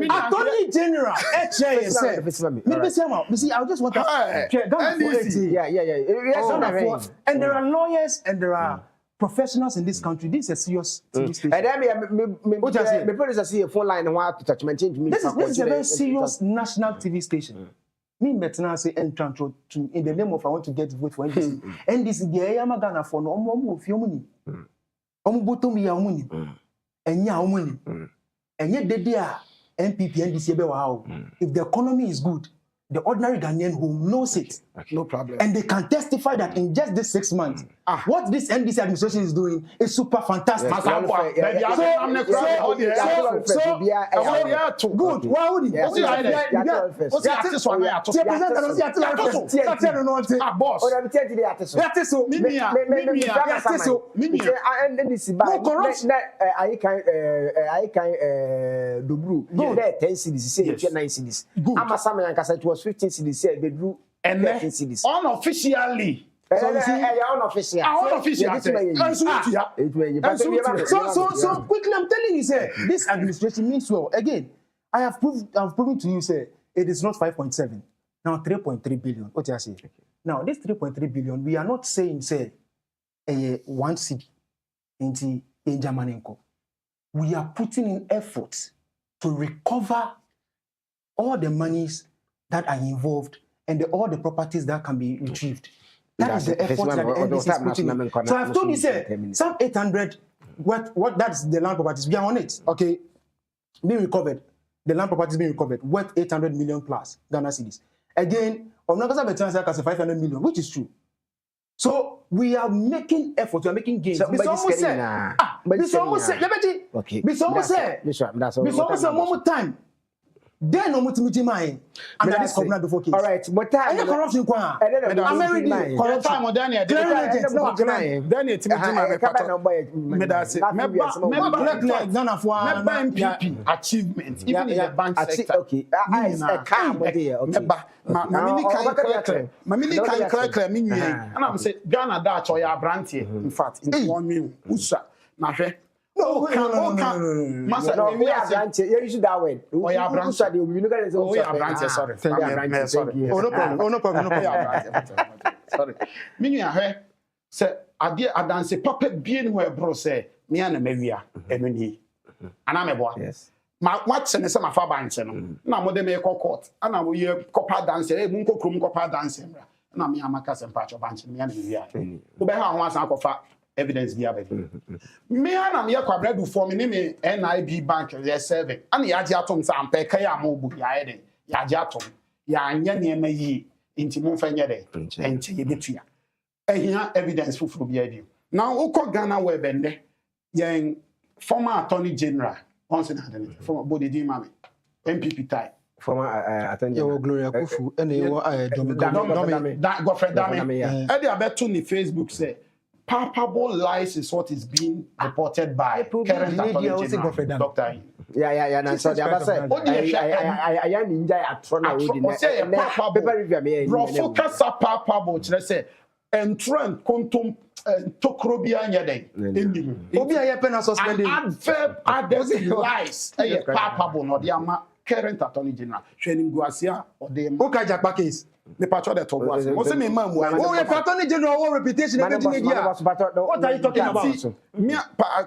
Speaker 7: Attorney General, you see, I just want to.
Speaker 2: Yeah.
Speaker 7: And there are lawyers and there are professionals in this country. This is a serious station.
Speaker 2: And then me phone line and what to touch change me.
Speaker 7: This is a very serious national TV station. me metna say entrant to in the name of I want to get vote for NDC. NDC the Yama Ghana for no omo fi omuni. Omo bottom ya omuni. Enya omuni. Enye dede a MPP NDC be wa. If the economy is good, the ordinary Ghanaian who knows it.
Speaker 3: Okay. No problem.
Speaker 7: And they can testify that in just this 6 months, what this NDC administration is doing is super fantastic.
Speaker 2: Yes,
Speaker 7: Good. Why would it?
Speaker 2: It was 15 CDs, they drew
Speaker 3: and
Speaker 2: CDs.
Speaker 3: Unofficially.
Speaker 2: Unofficial.
Speaker 7: So quickly, I'm telling you, sir, this administration means well. Again, I've proven to you, sir, it is not 5.7. Now 3.3 billion. What do I say? Now, this 3.3 billion, we are not saying, say, 1 city in Germany. We are putting in efforts to recover all the monies that are involved and all the properties that can be retrieved. That is the effort that the NDC is putting in. So I've told you, sir, some 800, what that's the land properties, we are on it, okay, being recovered. The land properties being recovered, worth 800 million plus Ghana cedis. Again, I'm not going to say 500 million, which is true. So we are making efforts, we are making gains. This almost said, one more time. Then no mutimiti mai under this covenant before case.
Speaker 2: All right, but time
Speaker 7: any corruption kwa. I'm married. Corruption
Speaker 3: Daniel MPP achievement even in the bank sector.
Speaker 2: Okay,
Speaker 3: Mamini can clear me and I'm say Ghana that or ya branch in fact in 1 million usa na hwe. No. Master,
Speaker 2: we are branch. You use that word.
Speaker 3: We are branch.
Speaker 2: Sorry.
Speaker 3: Sorry. Oh, no problem. Sorry. Minu ahwe say ade adanse papa bie no bro say me ana mawia eno ni. Ana meboa.
Speaker 2: Yes.
Speaker 3: What say say ma fa banche no. Na mo de me court. Ana mo ye kopa dance mu nkokrom kopa dance mra. Na me amaka se mpacho banche me ana mawia. Wo be ha ho asan akofa evidence be abedi. Me ana me kwabra du for me me NIB bank ye serving. Ana ya agi atom sa ampe kai amobu ya eden. Ya agi atom. Ya anya ne ma yi nti mo fa nye de. Enti ye betua. Ehia evidence fufuru be adi. Now uko Ghana we bende yen former attorney general once na den former body di mame MPP type
Speaker 2: former attorney general
Speaker 4: Gloria Kufu and you
Speaker 3: Godfrey Dame e dey abeto ni Facebook say palpable lies is what is being reported by current attorney general Dr.
Speaker 2: Yeah, na so dey say I am ninja atrona we dey paper review me
Speaker 3: bro focus palpable say entrant kontom tokrobia nyede enim
Speaker 7: obi aye pen suspended
Speaker 3: adverb added lies palpable no dey ama current attorney general hwenim guasia odem
Speaker 7: Okajapa case
Speaker 3: me patcho the top was mo say me ma mu
Speaker 7: oh yeah attorney general what reputation e dey dia what are you talking about
Speaker 3: me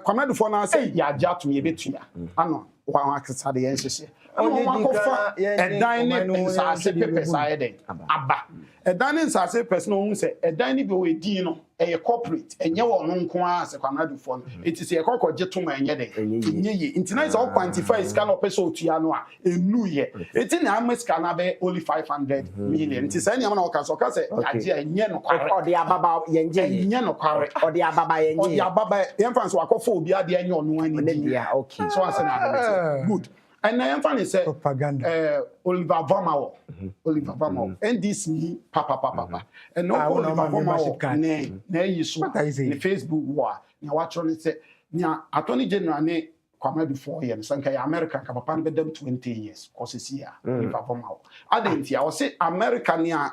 Speaker 3: command for na say ya jatum ye betua ano wa akisa de yenhye kofa edan ne nsase papers ayeden aba edan ne nsase person ohun say edan ne bi we din no eye corporate enye wo no nko ase kwanadu for no it is e kokoje to ma enye de enye ye intina say o quantify scan of person otua no a enu ye eti na amaska na be only 500 million it is any am na o ka say aje enye no kware
Speaker 2: odi ababa yenje
Speaker 3: enye no kware
Speaker 2: odi ababa
Speaker 3: yemfa so akofo obi ade enye ono ani
Speaker 2: okay
Speaker 3: so ase na good. And I am funny say
Speaker 7: propaganda.
Speaker 3: Oliver Vamawo, NDC papa. And no Oliver Vamawo ne yisu ne Facebook war. Ni watching say ni attorney general ne kwama before year sanka ya America ka papa be dem 20 years cause here Oliver Vamawo. Adenti I was say America ni na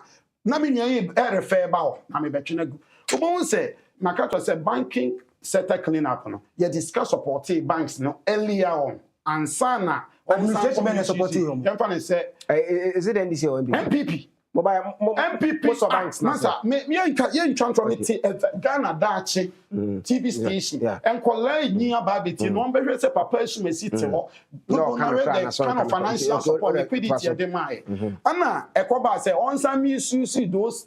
Speaker 3: me nyan e refer ba o na me betwena gu. Obon say na ka to say banking sector clean up no. You discuss support banks no earlier on. And sana
Speaker 7: administration men support you.
Speaker 3: Say
Speaker 2: is it NDC or
Speaker 3: MPP? MPP
Speaker 8: most of banks
Speaker 3: masa me yen transfer me ti Ghana Daakye TV station and collect ni ababeti no be say papa esu me city ho no kind of financial support liquidity e dey mai ana ekoba say on some me see those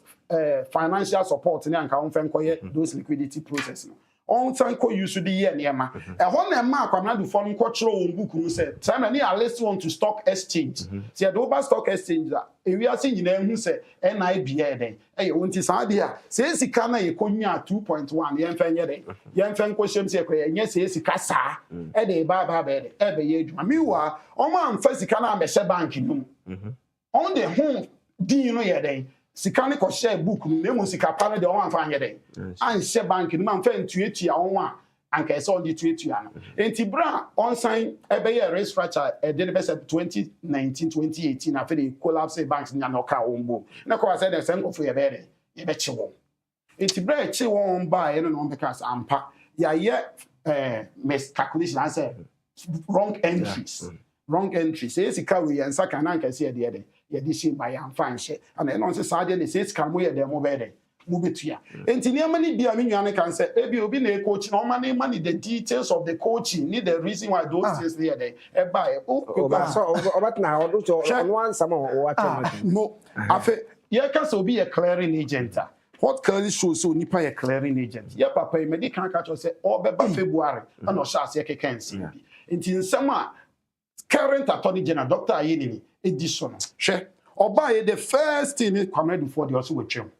Speaker 3: financial support ni anka on fen koye those liquidity process no on time ko use the year niema e ho na ma kwamna do fo nko chiro won book no say time na a list want to stock exchange say the over stock exchange that we are seeing nyina hu say NIBA den e wonti sa de a say sika na ye konya 2.1 yen fa nye den yen fa nko shem say koye nye say sika sa e de ba be de e be ye adwuma miwa o ma mfa sika na be she bank num on the home din no ye den sika ne ko share book no mo sika pa ne de on fa anye den an share bank no man fa ntuetua on a anka ese on di tuetua no enti bra on sign e be ye restructure e de be 2019 2018 after the collapse banks nya no ka ombo na ko say de sen ko fu ye be de ye be chi won enti bra e chi won ba ye no no be cast ampa ya ye miscalculation I say wrong entries say sika we and saka na anka say de ye di shi by am fine she and no say sa de say sika mo ye de mo be de mo betua enti ne mani bia me nwane kan say ebi obi na coach no mani the details of the coaching need the reason why those things there dey e ba e o
Speaker 8: so obat na odo so no answer mo watch
Speaker 3: no afa ye ka so be a clearing agent what clearly shows so nipa ye clearing agent ye papa me di kan ka cho say o be ba February and o sha se kekensi bi enti nsem a current attorney general Dr. Ayenini edition hwe oba ye the first thing Kwame before the also wetwem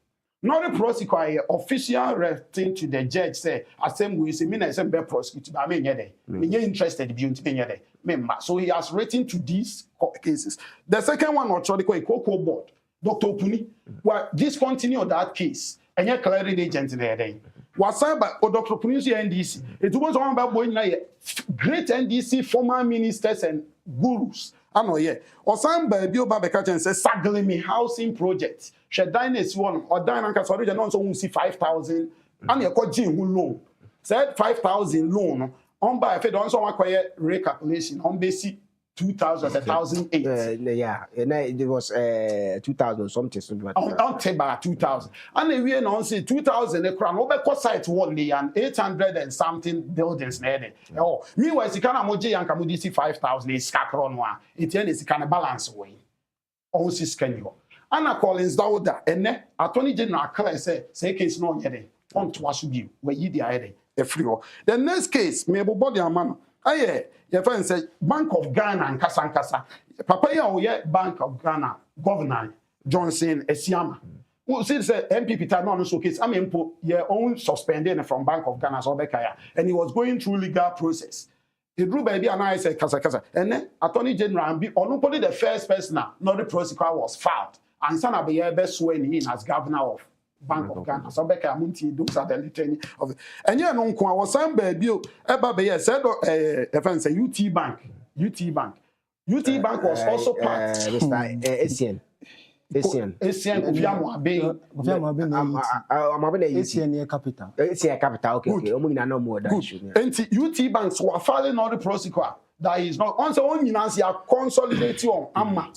Speaker 3: not the prosecutor official writing to the judge say assembly say me na say be prosecute ba me nyede me interested bi unti me nyede me so he has written to these cases. The second one or call Cocoa board Dr. Opuni well discontinue that case and ye clearing agent there was signed by Dr. Opuni's NDC. It was on by great NDC former ministers and gurus. I know yeah. Or signed by Bio Babekacha and says Saglimi housing project. She dynasty one or Dynanka sorry and also see 5,000 and you call Jim who loan. Said 5,000 loan on by Fed also acquire recalculation on basic 2000 1008
Speaker 8: yeah and it was 2000 something
Speaker 3: on table 2000 and we no say 2000 e crown we be site one and 800 and something buildings na there oh meanwhile sika na moje yanka mo di 5000 e sika kro no a etian e sika na balance way on si sika ni ho ana Collins Dawda ene attorney general clear say case no nyede on to aso bi we yi di ayede e free ho the next case me body amano aye your friend say Bank of Ghana and Kasankasa. Papa ya Bank of Ghana Governor Johnson Esiama. Who says MPP time on so case I mean your own suspended from Bank of Ghana so bekaya and he was going through legal process. He drew baby and I said Kasa and then Attorney General be only the first person not the prosecutor was filed and son be best sworn in as governor of Bank of Ghana. So Becca Munti those are the litany of it. And yeah, no was some baby eba be said say UT Bank. UT Bank was also part
Speaker 8: Asian
Speaker 4: Ofiamo Abe Asian capital.
Speaker 8: Asian capital okay omo nyina no more than should.
Speaker 3: And UT Banks were filing on the prosecutor that is not on so on nyina consolidate on amma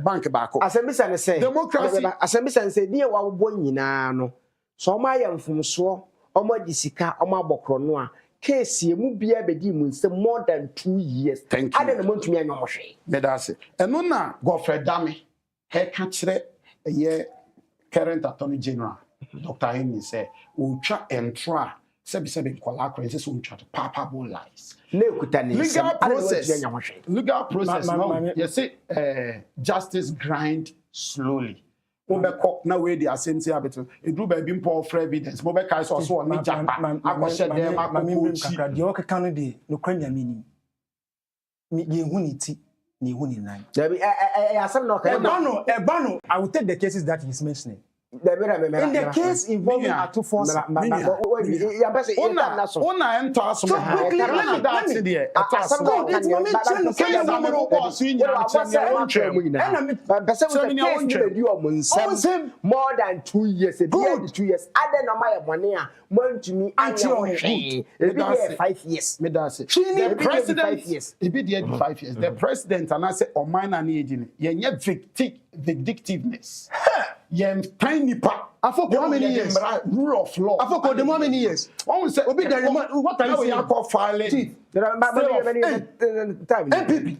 Speaker 3: bank back up.
Speaker 8: Asembisa ne say
Speaker 3: democracy
Speaker 8: asembisa ne say die wa wo nyina no so ma ya mfumso omo di sika omo abokro no a case emu bia bedi mu nsem more than 2 years. Ade no montumi anyo hwe.
Speaker 3: Medase. Eno na Godfrey Dame he ka kire ye current attorney general Dr. Henry say o twa entra sebi nkola akwa say so ntwa papable lies. Legal process no you say justice grind slowly obeko na we dey asenti abeto edu ba bi mpo of evidence mo be kai so on me japa akoshe dem akoko
Speaker 4: de o keka no de no kwanya mini ye hu ni ti ni hu ni nan
Speaker 8: there be asem no ka
Speaker 4: ebano I will take the cases that he's mentioning. In the case involving Atu Force,
Speaker 3: ona enter so
Speaker 8: more than 2 years. 2 years. Other no my money month to me anti 5 years.
Speaker 3: The president it be there 5 years. The president and I say o minor need ye vindictiveness. Yem tiny pa.
Speaker 7: Afoko how many years?
Speaker 3: Rule of law.
Speaker 7: Afoko them how many years?
Speaker 3: One say
Speaker 7: Obi the what are you saying?
Speaker 3: Call filing.
Speaker 7: Chief.
Speaker 8: MPP.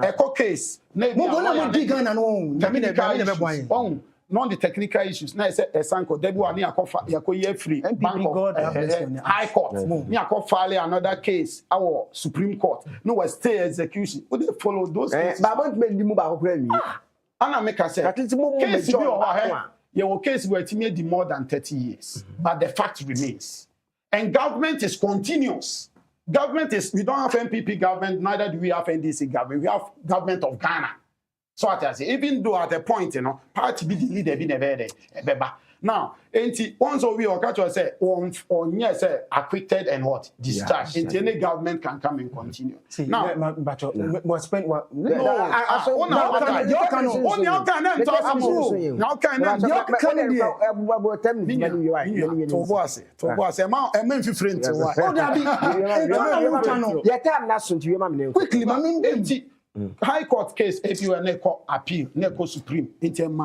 Speaker 3: Echo case.
Speaker 7: Mo go na mo dig Ghana no. Me never boy.
Speaker 3: Non the technical issues. Now say Esanko Debu ani akofa free.
Speaker 7: MPP
Speaker 3: High Court. Me akọ file another case. Our Supreme Court. No was stay execution. Would they follow those cases? Anna make us say case be your case where it may be more than 30 years. But the fact remains. And government is continuous. Government is, we don't have MPP government, neither do we have NDC government. We have government of Ghana. So what I say, even though at a point, party be the leader, be never there. Now, once we or catch say, on yes, acquitted and what? Discharged. Yeah, any government can come and continue.
Speaker 7: See,
Speaker 3: now,
Speaker 7: but what spend what?
Speaker 3: High Court case, if you are neko appeal, neko supreme,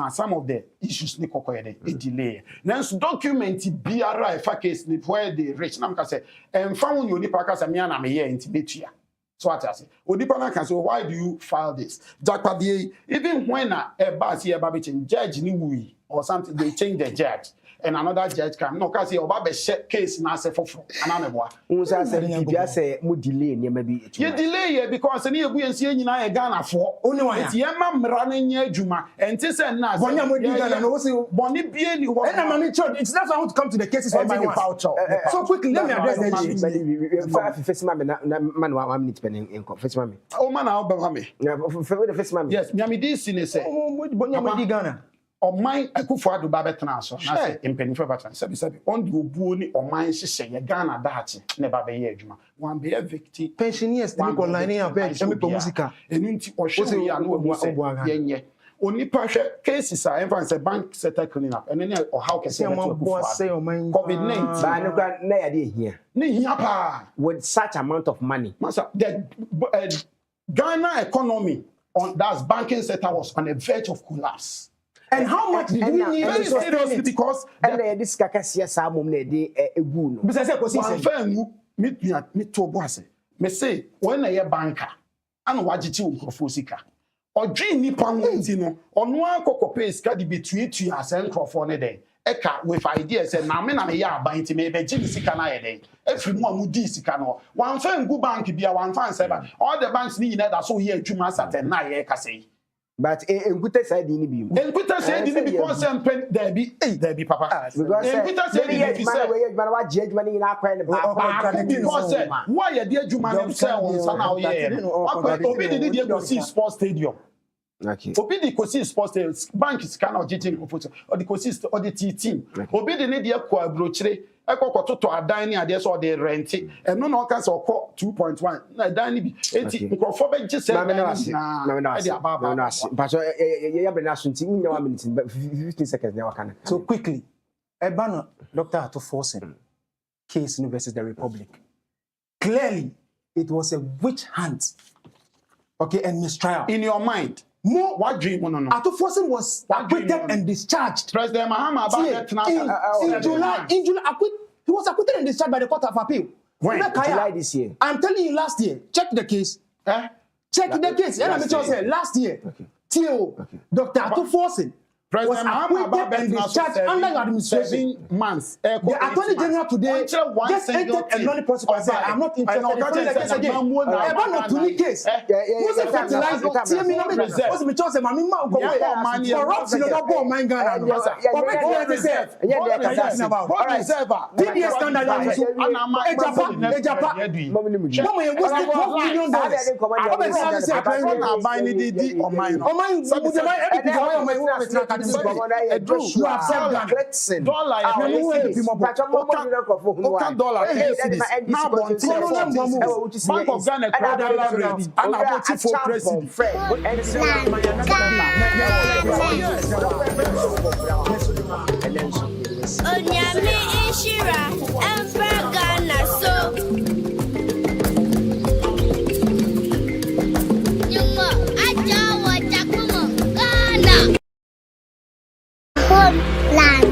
Speaker 3: some of the issues neko koyede a delay. Now document BRI fa case where the rich nam ka say, and found you nipa ka say me na me here intimatia. So what I say, Odipa na can say, why do you file this? Daakye, even when a bas here babichin judge ni wui or something, they change the judge. And another judge can no case oba be case na say foforo anameboa
Speaker 8: unsa say bibia say mo delay ne ma bi
Speaker 3: you delay because any ebu ensie nyina e Ghana fo oni wan enti e ma mra na nya adwuma enti say na
Speaker 7: say bonya mo di Ghana no say
Speaker 3: boni bie ni ho
Speaker 7: and na mami church it's not I want to come to the cases one by one so quickly let me address
Speaker 8: the first man na man 1 minute pending in first man
Speaker 3: o man na obama me
Speaker 8: first man
Speaker 3: yes nyame di sine say
Speaker 7: bonya mo di Ghana
Speaker 3: Oman Akufo-Addo ba betena so na say impenifo betena sabi on the obuo ni oman hyehyɛ ye Ghana daakye na ba be ye adwuma wan be victim
Speaker 7: pensioners dey go line up e me po musica
Speaker 3: enu nti ohwe ya na obu say yenye onipa hwɛ cases a emphasis say bank sector clean up ene ne how kese na COVID-19
Speaker 8: ba ne kwa na ya dey here
Speaker 3: ne hia pa
Speaker 8: with such amount of money
Speaker 3: masa the Ghana economy on that's banking sector was on the verge of collapse.
Speaker 7: And how much did we need to sustain it?
Speaker 3: Because
Speaker 8: this kakasia sa mom na dey egu no.
Speaker 3: Because say kosi say me to boase. Me say when na ye banker ana wagiti nkrofo sika. Odwi nipa ho nti no ono akokopɛ sika di betuetu asen nkrofo ne den. Eka with idea say na me ya aban nti me be gi sika na ye den. Efiri mu amudi sika no. Wan fa ngu bank bia wan fa nseba. All the banks ni na da so ye adwuma saten na ye kase.
Speaker 8: But Enkuta said in the
Speaker 3: Enkuta said in because there be papa.
Speaker 8: Because Enkuta said money in our
Speaker 3: because why you dear Juma sell on now here. Obi did go see sports stadium.
Speaker 8: Okay.
Speaker 3: Obi di go see sports stadium bank is kind of getting or the consist or the team. Obi di need ko abrochire ekokototo adan ni ade so de rent e no no kan so 2.1 na adan ni bi enti nkrofo be gye se
Speaker 8: na e dey ababa but so ya be na so nti unya 1 minute 15 seconds na wakana
Speaker 7: so quickly ebano Dr. Ato Forsen case versus the Republic clearly it was a witch hunt and mistrial in your mind. More what dream no. Ato Forsen was acquitted and discharged.
Speaker 3: President Mahama
Speaker 7: in July, he was acquitted and discharged by the Court of Appeal.
Speaker 8: When? July this year.
Speaker 7: I'm telling you, last year. Check the case. Check the case. Last year. Till Dr. Ato Forsen was acquitted and discharged under your administration.
Speaker 3: 7 months.
Speaker 7: The Attorney General today just entered a non-possible and said, I'm not interested in filing the case again. About not to the case. Who's a fertilizer? What's the choice? I'm in my go. Corruption not go mine Ghana. What reserve? What reserve? DBS standard on Japan. No me was the $12 million. You have said that
Speaker 3: dollar now Bank of Ghana ready and about to for president
Speaker 1: Onyame Ishira Emperor Ghana so Nyumo ajawa takumo
Speaker 9: land.